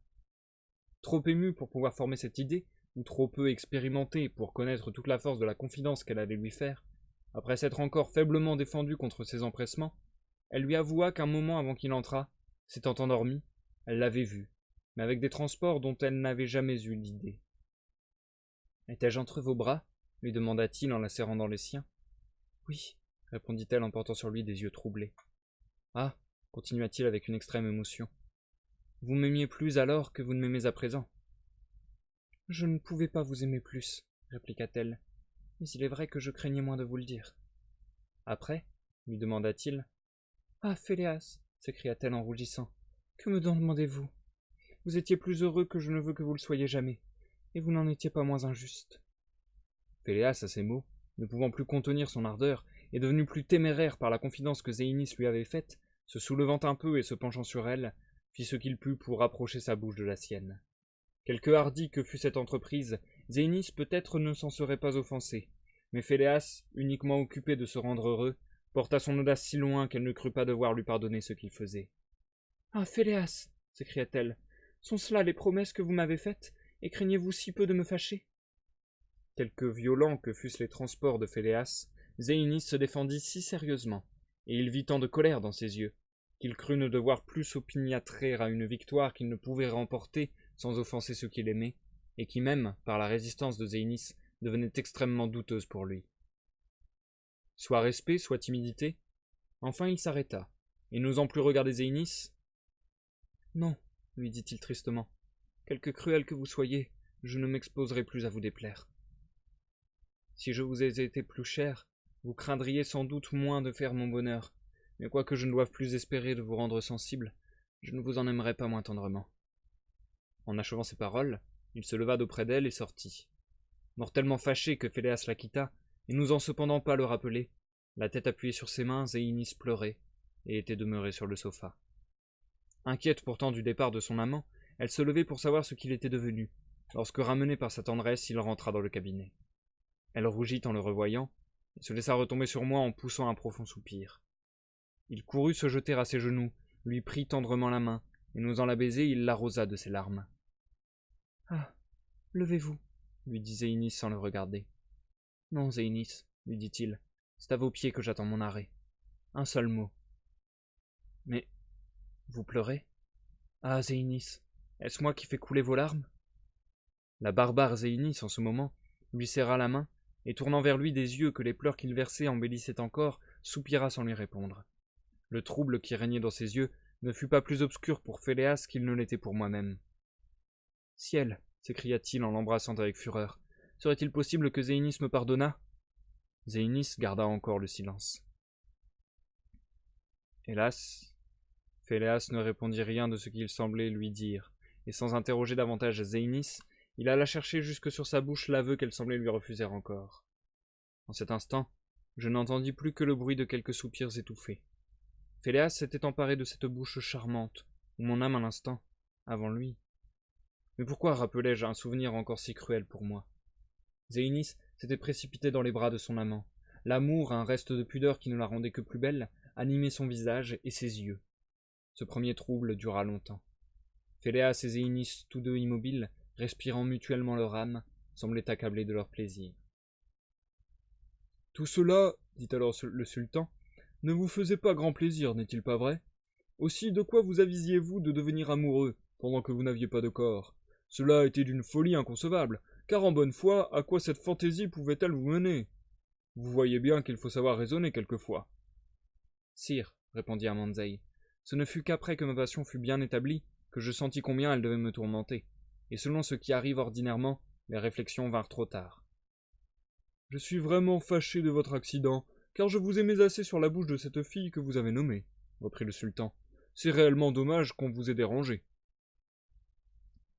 Trop ému pour pouvoir former cette idée, ou trop peu expérimenté pour connaître toute la force de la confidence qu'elle allait lui faire, après s'être encore faiblement défendue contre ses empressements, elle lui avoua qu'un moment avant qu'il entrât, s'étant endormie, elle l'avait vu, mais avec des transports dont elle n'avait jamais eu l'idée. « Étais-je entre vos bras » lui demanda-t-il en la serrant dans les siens. « Oui, » répondit-elle en portant sur lui des yeux troublés. « Ah, » continua-t-il avec une extrême émotion, « vous m'aimiez plus alors que vous ne m'aimez à présent. »« Je ne pouvais pas vous aimer plus, » répliqua-t-elle, « mais il est vrai que je craignais moins de vous le dire. »« Après » lui demanda-t-il. « Ah, Phéléas » s'écria-t-elle en rougissant, « que me demandez-vous? Vous étiez plus heureux que je ne veux que vous le soyez jamais, et vous n'en étiez pas moins injuste. » Phéléas, à ces mots, ne pouvant plus contenir son ardeur, et devenu plus téméraire par la confidence que Zéinis lui avait faite, se soulevant un peu et se penchant sur elle, fit ce qu'il put pour rapprocher sa bouche de la sienne. Quelque hardie que fût cette entreprise, Zéinis peut-être ne s'en serait pas offensé, mais Phéléas, uniquement occupé de se rendre heureux, porta son audace si loin qu'elle ne crut pas devoir lui pardonner ce qu'il faisait. « Ah, Phéléas » s'écria-t-elle, « sont cela les promesses que vous m'avez faites, et craignez-vous si peu de me fâcher ?» Quelque violents que fussent les transports de Phéléas, Zéinis se défendit si sérieusement, et il vit tant de colère dans ses yeux, qu'il crut ne devoir plus s'opiniâtrer à une victoire qu'il ne pouvait remporter sans offenser ceux qu'il aimait, et qui même, par la résistance de Zéinis, devenait extrêmement douteuse pour lui. Soit respect, soit timidité. Enfin il s'arrêta, et n'osant plus regarder Zéinis, « Non, lui dit-il tristement, quelque cruel que vous soyez, je ne m'exposerai plus à vous déplaire. Si je vous ai été plus cher, vous craindriez sans doute moins de faire mon bonheur, mais quoique je ne doive plus espérer de vous rendre sensible, je ne vous en aimerai pas moins tendrement. » En achevant ces paroles, il se leva d'auprès d'elle et sortit. Mortellement fâché que Phéléas la quittât, et n'osant cependant pas le rappeler, la tête appuyée sur ses mains, Zéinis pleurait, et était demeurée sur le sofa. Inquiète pourtant du départ de son amant, elle se levait pour savoir ce qu'il était devenu, lorsque ramené par sa tendresse, il rentra dans le cabinet. Elle rougit en le revoyant, et se laissa retomber sur moi en poussant un profond soupir. Il courut se jeter à ses genoux, lui prit tendrement la main, et n'osant la baiser, il l'arrosa de ses larmes. « Ah, levez-vous, » lui dit Zéinis sans le regarder. « Non, Zéinis, » lui dit-il, « c'est à vos pieds que j'attends mon arrêt. Un seul mot. »« Mais vous pleurez ? Ah, Zéinis, est-ce moi qui fais couler vos larmes ?» La barbare Zéinis, en ce moment, lui serra la main, et tournant vers lui des yeux que les pleurs qu'il versait embellissaient encore, soupira sans lui répondre. Le trouble qui régnait dans ses yeux ne fut pas plus obscur pour Phéléas qu'il ne l'était pour moi-même. « Ciel !» s'écria-t-il en l'embrassant avec fureur. « Serait-il possible que Zéinis me pardonnât ?» Zéinis garda encore le silence. Hélas, Phéléas ne répondit rien de ce qu'il semblait lui dire, et sans interroger davantage Zéinis, il alla chercher jusque sur sa bouche l'aveu qu'elle semblait lui refuser encore. En cet instant, je n'entendis plus que le bruit de quelques soupirs étouffés. Phéléas s'était emparé de cette bouche charmante, où mon âme un instant, avant lui. Mais pourquoi rappelais-je un souvenir encore si cruel pour moi? Zéinis s'était précipité dans les bras de son amant. L'amour, un reste de pudeur qui ne la rendait que plus belle, animait son visage et ses yeux. Ce premier trouble dura longtemps. Phéléas et Zéinis, tous deux immobiles, respirant mutuellement leur âme, semblaient accablés de leur plaisir. « Tout cela, dit alors le sultan, ne vous faisait pas grand plaisir, n'est-il pas vrai? Aussi, de quoi vous avisiez-vous de devenir amoureux, pendant que vous n'aviez pas de corps? Cela était d'une folie inconcevable, car en bonne foi, à quoi cette fantaisie pouvait-elle vous mener? Vous voyez bien qu'il faut savoir raisonner quelquefois. » Sire, répondit Amanzai, ce ne fut qu'après que ma passion fut bien établie que je sentis combien elle devait me tourmenter, et selon ce qui arrive ordinairement, les réflexions vinrent trop tard. Je suis vraiment fâché de votre accident, car je vous aimais assez sur la bouche de cette fille que vous avez nommée, reprit le sultan. C'est réellement dommage qu'on vous ait dérangé.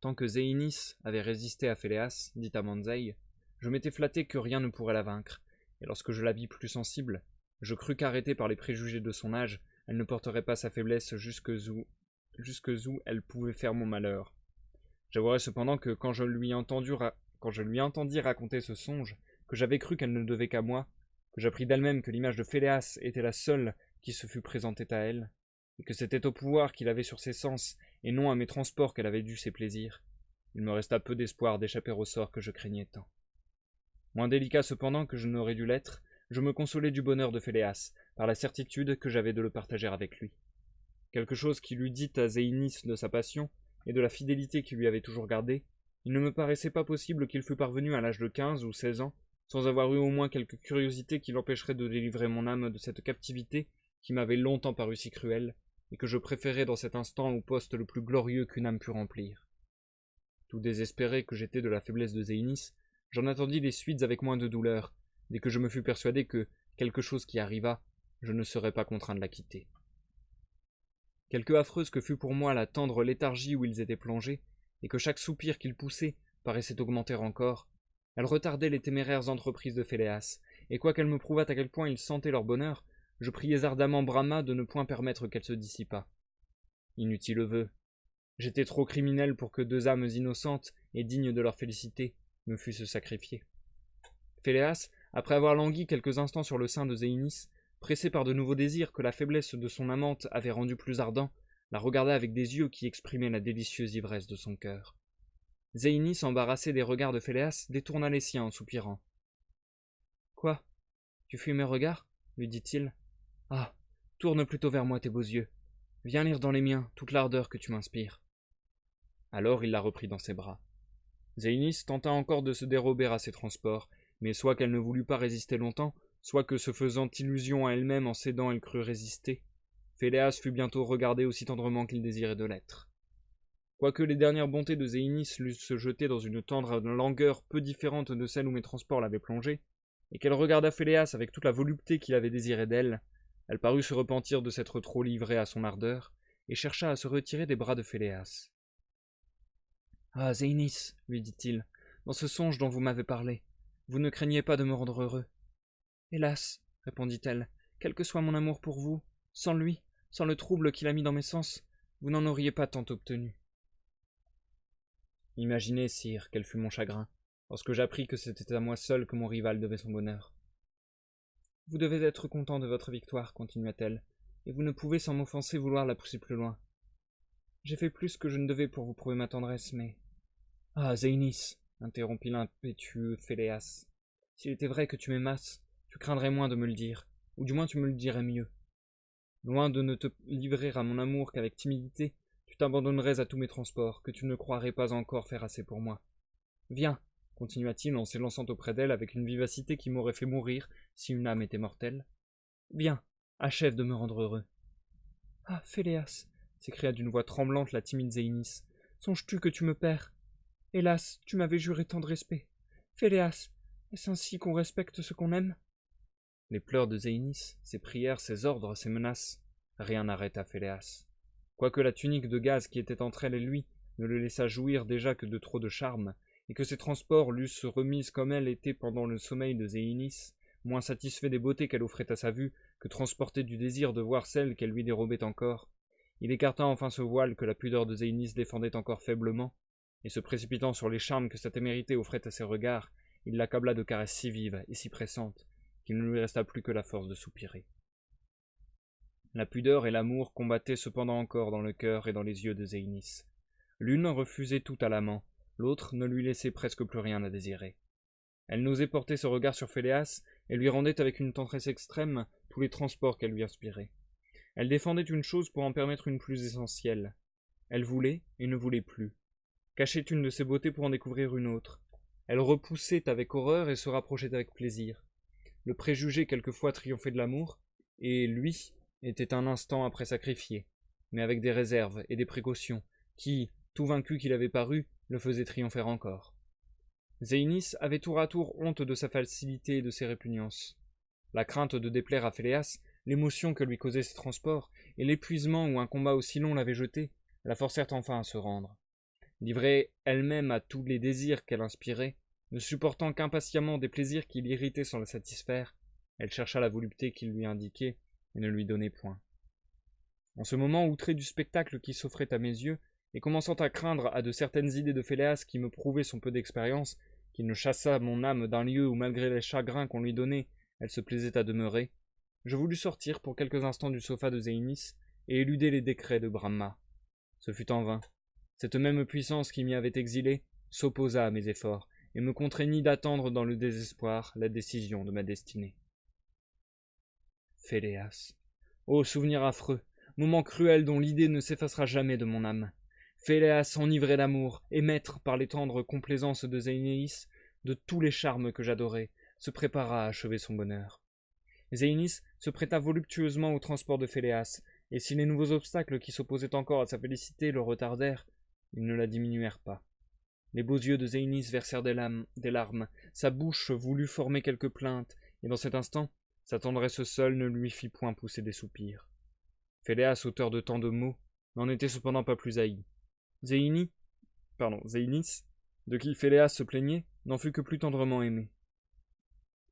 Tant que Zéinis avait résisté à Phéléas, dit Amanzai, je m'étais flatté que rien ne pourrait la vaincre, et lorsque je la vis plus sensible, je crus qu'arrêtée par les préjugés de son âge, elle ne porterait pas sa faiblesse jusque où elle pouvait faire mon malheur. J'avouerai cependant que quand je lui entendis raconter ce songe, que j'avais cru qu'elle ne devait qu'à moi, que j'appris d'elle-même que l'image de Phéléas était la seule qui se fût présentée à elle, et que c'était au pouvoir qu'il avait sur ses sens, et non à mes transports qu'elle avait dû ses plaisirs, il me resta peu d'espoir d'échapper au sort que je craignais tant. Moins délicat cependant que je n'aurais dû l'être, je me consolais du bonheur de Phéléas, par la certitude que j'avais de le partager avec lui. Quelque chose qui l'eût dit à Zéinis de sa passion, et de la fidélité qu'il lui avait toujours gardée, il ne me paraissait pas possible qu'il fût parvenu à l'âge de 15 ou 16 ans, sans avoir eu au moins quelque curiosité qui l'empêcherait de délivrer mon âme de cette captivité qui m'avait longtemps paru si cruelle, et que je préférais dans cet instant au poste le plus glorieux qu'une âme pût remplir. Tout désespéré que j'étais de la faiblesse de Zéinis, j'en attendis les suites avec moins de douleur, dès que je me fus persuadé que, quelque chose qui arriva, je ne serais pas contraint de la quitter. Quelque affreuse que fût pour moi la tendre léthargie où ils étaient plongés, et que chaque soupir qu'ils poussaient paraissait augmenter encore, elle retardait les téméraires entreprises de Phéléas, et quoiqu'elle me prouvât à quel point ils sentaient leur bonheur, je priais ardemment Brahma de ne point permettre qu'elle se dissipât. Inutile vœu. J'étais trop criminel pour que deux âmes innocentes et dignes de leur félicité me fussent sacrifiées. Phéléas, après avoir langui quelques instants sur le sein de Zéinis, pressé par de nouveaux désirs que la faiblesse de son amante avait rendu plus ardent, la regarda avec des yeux qui exprimaient la délicieuse ivresse de son cœur. Zéinis, embarrassé des regards de Phéléas, détourna les siens en soupirant. « Quoi? Tu fuis mes regards ?» lui dit-il. « Ah, tourne plutôt vers moi tes beaux yeux. Viens lire dans les miens toute l'ardeur que tu m'inspires. » Alors il la reprit dans ses bras. Zéinis tenta encore de se dérober à ses transports, mais soit qu'elle ne voulut pas résister longtemps, soit que se faisant illusion à elle-même en cédant elle crut résister, Phéléas fut bientôt regardé aussi tendrement qu'il désirait de l'être. Quoique les dernières bontés de Zéinis l'eussent jeté dans une tendre langueur peu différente de celle où mes transports l'avaient plongée, et qu'elle regarda Phéléas avec toute la volupté qu'il avait désirée d'elle, elle parut se repentir de s'être trop livrée à son ardeur, et chercha à se retirer des bras de Phéléas. « Ah, Zéinis, lui dit-il, dans ce songe dont vous m'avez parlé, vous ne craignez pas de me rendre heureux. Hélas, répondit-elle, quel que soit mon amour pour vous, sans lui, sans le trouble qu'il a mis dans mes sens, vous n'en auriez pas tant obtenu. Imaginez, sire, quel fut mon chagrin, lorsque j'appris que c'était à moi seul que mon rival devait son bonheur. Vous devez être content de votre victoire, continua-t-elle, et vous ne pouvez sans m'offenser vouloir la pousser plus loin. J'ai fait plus que je ne devais pour vous prouver ma tendresse, mais... Ah, Zéinis, interrompit l'impétueux Phéléas, s'il était vrai que tu m'aimasses, tu craindrais moins de me le dire, ou du moins tu me le dirais mieux. Loin de ne te livrer à mon amour qu'avec timidité, tu t'abandonnerais à tous mes transports, que tu ne croirais pas encore faire assez pour moi. Viens, continua-t-il en s'élançant auprès d'elle avec une vivacité qui m'aurait fait mourir si une âme était mortelle. Viens, achève de me rendre heureux. Ah, Phéléas, s'écria d'une voix tremblante la timide Zéinis, songes-tu que tu me perds? Hélas, tu m'avais juré tant de respect. Phéléas, est-ce ainsi qu'on respecte ce qu'on aime? Les pleurs de Zéinis, ses prières, ses ordres, ses menaces, rien n'arrêta Phéléas. Quoique la tunique de gaze qui était entre elle et lui ne le laissât jouir déjà que de trop de charme, et que ses transports l'eussent remise comme elle était pendant le sommeil de Zéinis, moins satisfait des beautés qu'elle offrait à sa vue que transporté du désir de voir celles qu'elle lui dérobait encore, il écarta enfin ce voile que la pudeur de Zéinis défendait encore faiblement, et se précipitant sur les charmes que sa témérité offrait à ses regards, il l'accabla de caresses si vives et si pressantes qu'il ne lui resta plus que la force de soupirer. La pudeur et l'amour combattaient cependant encore dans le cœur et dans les yeux de Zéinis. L'une refusait tout à l'amant, l'autre ne lui laissait presque plus rien à désirer. Elle n'osait porter ce regard sur Phéléas et lui rendait avec une tendresse extrême tous les transports qu'elle lui inspirait. Elle défendait une chose pour en permettre une plus essentielle. Elle voulait et ne voulait plus. Cachait une de ses beautés pour en découvrir une autre. Elle repoussait avec horreur et se rapprochait avec plaisir. Le préjugé quelquefois triomphait de l'amour, et lui était un instant après sacrifié, mais avec des réserves et des précautions qui, tout vaincu qu'il avait paru, le faisaient triompher encore. Zéinis avait tour à tour honte de sa facilité et de ses répugnances. La crainte de déplaire à Phéléas, l'émotion que lui causaient ses transports, et l'épuisement où un combat aussi long l'avait jeté, la forcèrent enfin à se rendre. Livrée elle-même à tous les désirs qu'elle inspirait, ne supportant qu'impatiemment des plaisirs qui l'irritaient sans la satisfaire, elle chercha la volupté qu'il lui indiquait et ne lui donnait point. En ce moment outré du spectacle qui s'offrait à mes yeux, et commençant à craindre à de certaines idées de Phéléas qui me prouvaient son peu d'expérience, qu'il ne chassât mon âme d'un lieu où malgré les chagrins qu'on lui donnait, elle se plaisait à demeurer, je voulus sortir pour quelques instants du sofa de Zéinis et éluder les décrets de Brahma. Ce fut en vain. Cette même puissance qui m'y avait exilé s'opposa à mes efforts et me contraignit d'attendre dans le désespoir la décision de ma destinée. Phéléas. Ô souvenir affreux, moment cruel dont l'idée ne s'effacera jamais de mon âme. Phéléas, enivré d'amour, et maître par les tendres complaisances de Zéinis de tous les charmes que j'adorais, se prépara à achever son bonheur. Zéinis se prêta voluptueusement au transport de Phéléas, et si les nouveaux obstacles qui s'opposaient encore à sa félicité le retardèrent, ils ne la diminuèrent pas. Les beaux yeux de Zéinis versèrent des larmes, sa bouche voulut former quelques plaintes, et dans cet instant, sa tendresse seule ne lui fit point pousser des soupirs. Phéléas, auteur de tant de maux, n'en était cependant pas plus haï. Zéinis, de qui Phéléas se plaignait, n'en fut que plus tendrement aimé.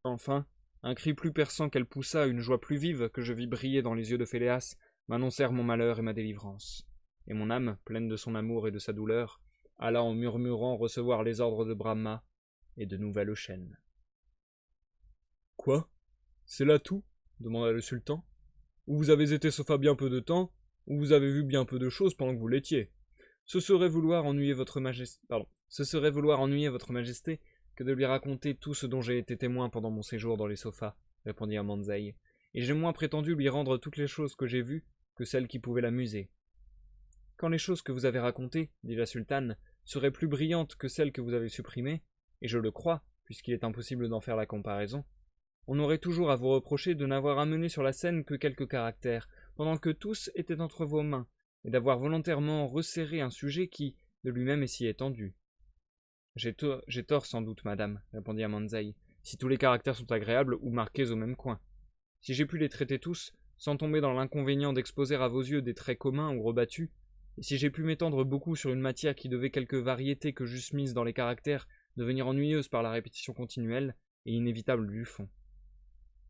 Enfin, un cri plus perçant qu'elle poussa, une joie plus vive que je vis briller dans les yeux de Phéléas, m'annoncèrent mon malheur et ma délivrance. Et mon âme, pleine de son amour et de sa douleur, alla en murmurant recevoir les ordres de Brahma et de nouvelles chaînes. Quoi? C'est là tout? Demanda le sultan. Ou vous avez été sofa bien peu de temps, ou vous avez vu bien peu de choses pendant que vous l'étiez. Ce serait vouloir ennuyer votre majesté. Que de lui raconter tout ce dont j'ai été témoin pendant mon séjour dans les sofas, répondit Amanzai, et j'ai moins prétendu lui rendre toutes les choses que j'ai vues que celles qui pouvaient l'amuser. Quand les choses que vous avez racontées, dit la sultane, seraient plus brillantes que celles que vous avez supprimées, et je le crois, puisqu'il est impossible d'en faire la comparaison, on aurait toujours à vous reprocher de n'avoir amené sur la scène que quelques caractères, pendant que tous étaient entre vos mains, et d'avoir volontairement resserré un sujet qui, de lui-même, est si étendu. J'ai tort sans doute, madame, répondit Amanzai, si tous les caractères sont agréables ou marqués au même coin. Si j'ai pu les traiter tous, sans tomber dans l'inconvénient d'exposer à vos yeux des traits communs ou rebattus, et si j'ai pu m'étendre beaucoup sur une matière qui devait quelque variété que j'eusse mise dans les caractères devenir ennuyeuse par la répétition continuelle et inévitable du fond.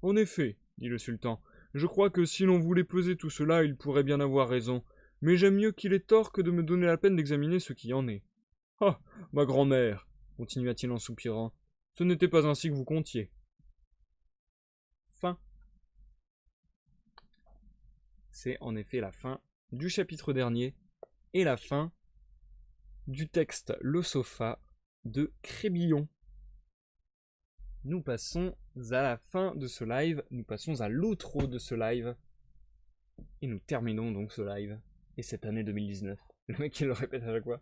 En effet, dit le sultan, je crois que si l'on voulait peser tout cela, il pourrait bien avoir raison, mais j'aime mieux qu'il ait tort que de me donner la peine d'examiner ce qui en est. Ah, ma grand-mère, continua-t-il en soupirant, ce n'était pas ainsi que vous comptiez. Fin. C'est en effet la fin du chapitre dernier et la fin du texte Le Sofa de Crébillon. Nous passons à la fin de ce live, nous passons à l'outro de ce live, et nous terminons donc ce live, et cette année 2019. Le mec qui le répète à chaque fois.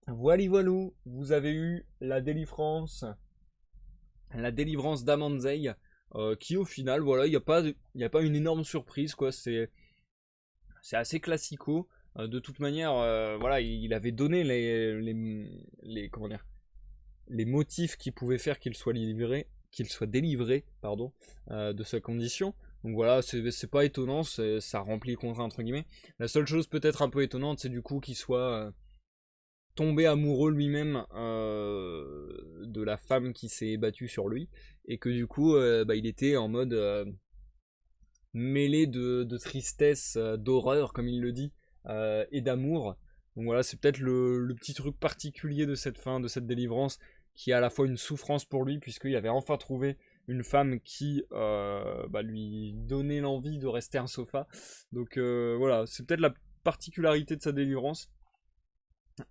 Voilou, vous avez eu la délivrance la délivrance d'Amanzei, qui au final, voilà, y a pas une énorme surprise, quoi. C'est assez classico. De toute manière, voilà, il avait donné comment dire, les motifs qui pouvaient faire qu'il soit délivré, pardon, de sa condition. Donc voilà, c'est pas étonnant, ça remplit le contrat entre guillemets. La seule chose peut-être un peu étonnante, c'est du coup qu'il soit tombé amoureux lui-même de la femme qui s'est battue sur lui, et que du coup, bah, il était en mode mêlé de tristesse, d'horreur, comme il le dit, et d'amour. Donc voilà, c'est peut-être le petit truc particulier de cette fin, de cette délivrance, qui est à la fois une souffrance pour lui, puisqu'il avait enfin trouvé une femme qui bah, lui donnait l'envie de rester un sofa. Donc voilà, c'est peut-être la particularité de sa délivrance.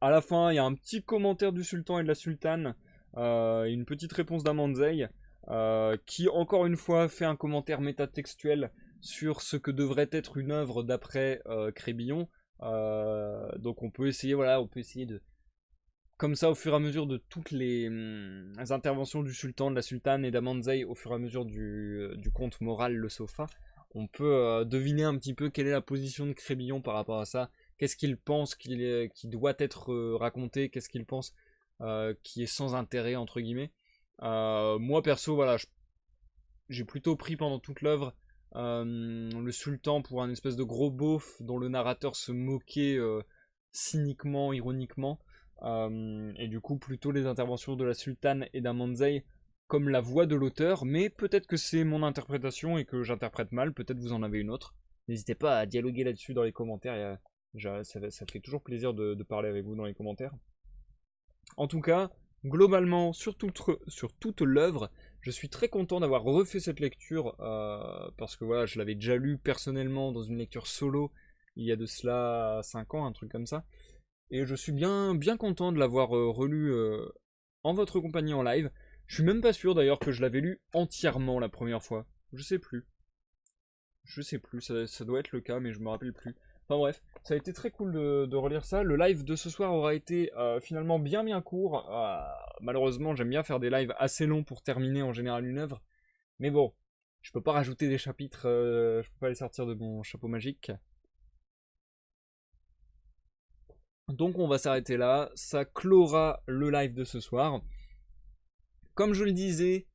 À la fin, il y a un petit commentaire du sultan et de la sultane, une petite réponse d'Amanzei, qui encore une fois fait un commentaire métatextuel sur ce que devrait être une œuvre d'après Crébillon. Donc on peut essayer, voilà, on peut essayer de, comme ça, au fur et à mesure de toutes les interventions du sultan, de la sultane et d'Amanzei, au fur et à mesure du conte moral Le Sofa, on peut deviner un petit peu quelle est la position de Crébillon par rapport à ça. Qu'est-ce qu'il pense qui doit être raconté, qu'est-ce qu'il pense qui est sans intérêt, entre guillemets. Moi, perso, voilà, j'ai plutôt pris pendant toute l'œuvre le sultan pour un espèce de gros beauf dont le narrateur se moquait cyniquement, ironiquement. Et du coup, plutôt les interventions de la sultane et d'Amanzei comme la voix de l'auteur, mais peut-être que c'est mon interprétation et que j'interprète mal, peut-être vous en avez une autre. N'hésitez pas à dialoguer là-dessus dans les commentaires, ça fait toujours plaisir de parler avec vous dans les commentaires. En tout cas, globalement, sur toute l'œuvre, je suis très content d'avoir refait cette lecture, parce que voilà, je l'avais déjà lu personnellement dans une lecture solo, il y a de cela 5 ans, un truc comme ça. Et je suis bien content de l'avoir relu en votre compagnie en live. Je suis même pas sûr d'ailleurs que je l'avais lu entièrement la première fois. Je sais plus. Ça doit être le cas, mais je me rappelle plus. Enfin bref, ça a été très cool de relire ça. Le live de ce soir aura été finalement bien court. Malheureusement, j'aime bien faire des lives assez longs pour terminer en général une œuvre. Mais bon, je peux pas rajouter des chapitres, je peux pas les sortir de mon chapeau magique. Donc on va s'arrêter là, ça clora le live de ce soir. Comme je le disais,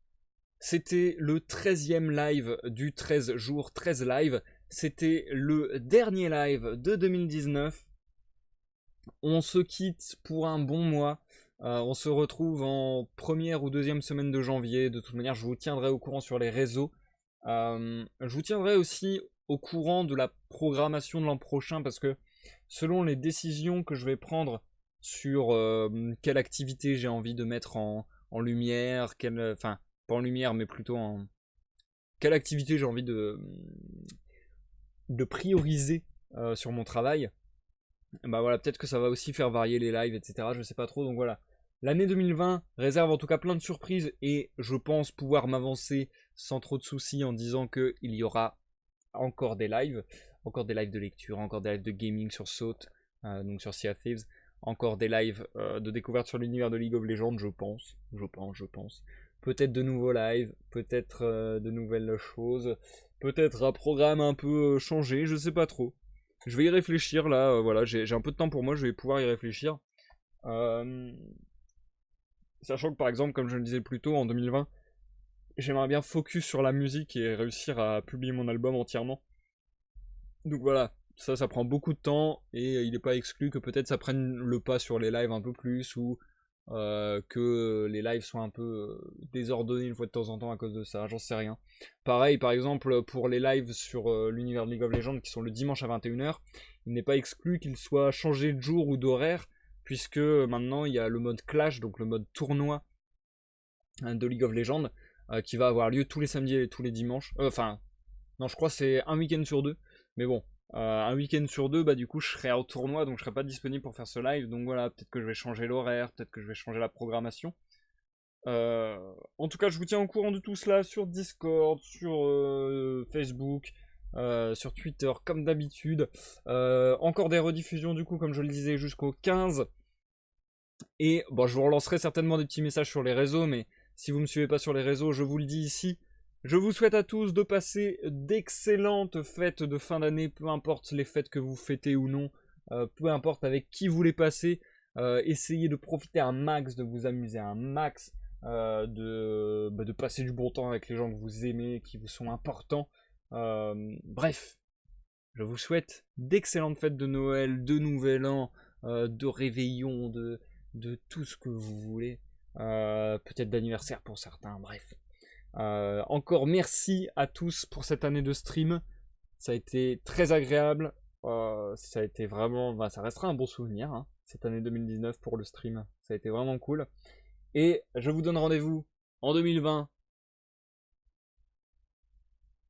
c'était le 13e live du 13 jours, 13 live. C'était le dernier live de 2019. On se quitte pour un bon mois. On se retrouve en première ou deuxième semaine de janvier. De toute manière, je vous tiendrai au courant sur les réseaux. Je vous tiendrai aussi au courant de la programmation de l'an prochain parce que selon les décisions que je vais prendre sur quelle activité j'ai envie de mettre en lumière, enfin pas en lumière mais plutôt en quelle activité j'ai envie de prioriser sur mon travail, bah voilà, peut-être que ça va aussi faire varier les lives, etc. Je sais pas trop, donc voilà. L'année 2020 réserve en tout cas plein de surprises et je pense pouvoir m'avancer sans trop de soucis en disant qu'il y aura encore des lives de lecture, encore des lives de gaming sur Saute, donc sur Sea of Thieves, encore des lives de découverte sur l'univers de League of Legends, je pense. Peut-être de nouveaux lives, peut-être de nouvelles choses, peut-être un programme un peu changé, je sais pas trop. Je vais y réfléchir là, voilà, j'ai un peu de temps pour moi, je vais pouvoir y réfléchir. Sachant que par exemple, comme je le disais plus tôt, en 2020, j'aimerais bien focus sur la musique et réussir à publier mon album entièrement. Donc voilà, ça prend beaucoup de temps et il n'est pas exclu que peut-être ça prenne le pas sur les lives un peu plus ou que les lives soient un peu désordonnés une fois de temps en temps à cause de ça, j'en sais rien. Pareil, par exemple, pour les lives sur l'univers de League of Legends qui sont le dimanche à 21h, il n'est pas exclu qu'ils soient changés de jour ou d'horaire, puisque maintenant il y a le mode clash, donc le mode tournoi de League of Legends, qui va avoir lieu tous les samedis et tous les dimanches. Enfin, non, je crois que c'est un week-end sur deux, mais bon. Un week-end sur deux, bah du coup je serai au tournoi donc je serai pas disponible pour faire ce live, donc voilà, peut-être que je vais changer l'horaire, peut-être que je vais changer la programmation. En tout cas, je vous tiens au courant de tout cela sur Discord, sur Facebook, sur Twitter, comme d'habitude. Encore des rediffusions du coup, comme je le disais, jusqu'au 15. Et bon, je vous relancerai certainement des petits messages sur les réseaux, mais Si vous ne me suivez pas sur les réseaux, je vous le dis ici. Je vous souhaite à tous de passer d'excellentes fêtes de fin d'année, peu importe les fêtes que vous fêtez ou non, peu importe avec qui vous les passez. Essayez de profiter un max, de vous amuser un max, de passer du bon temps avec les gens que vous aimez, qui vous sont importants. Bref, je vous souhaite d'excellentes fêtes de Noël, de Nouvel An, de réveillon, de tout ce que vous voulez. Peut-être d'anniversaire pour certains, bref. Encore merci à tous pour cette année de stream. Ça a été très agréable. Ça a été vraiment... ça restera un bon souvenir, hein, cette année 2019 pour le stream. Ça a été vraiment cool. Et je vous donne rendez-vous en 2020.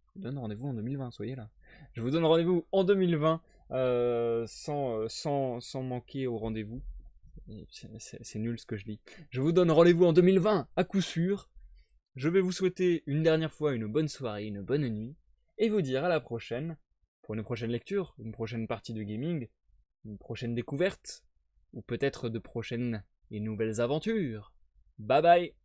Je vous donne rendez-vous en 2020, soyez là. Je vous donne rendez-vous en 2020 sans manquer au rendez-vous. C'est nul ce que je dis. Je vous donne rendez-vous en 2020 à coup sûr. Je vais vous souhaiter une dernière fois une bonne soirée, une bonne nuit. Et vous dire à la prochaine pour une prochaine lecture, une prochaine partie de gaming, une prochaine découverte, ou peut-être de prochaines et nouvelles aventures. Bye bye!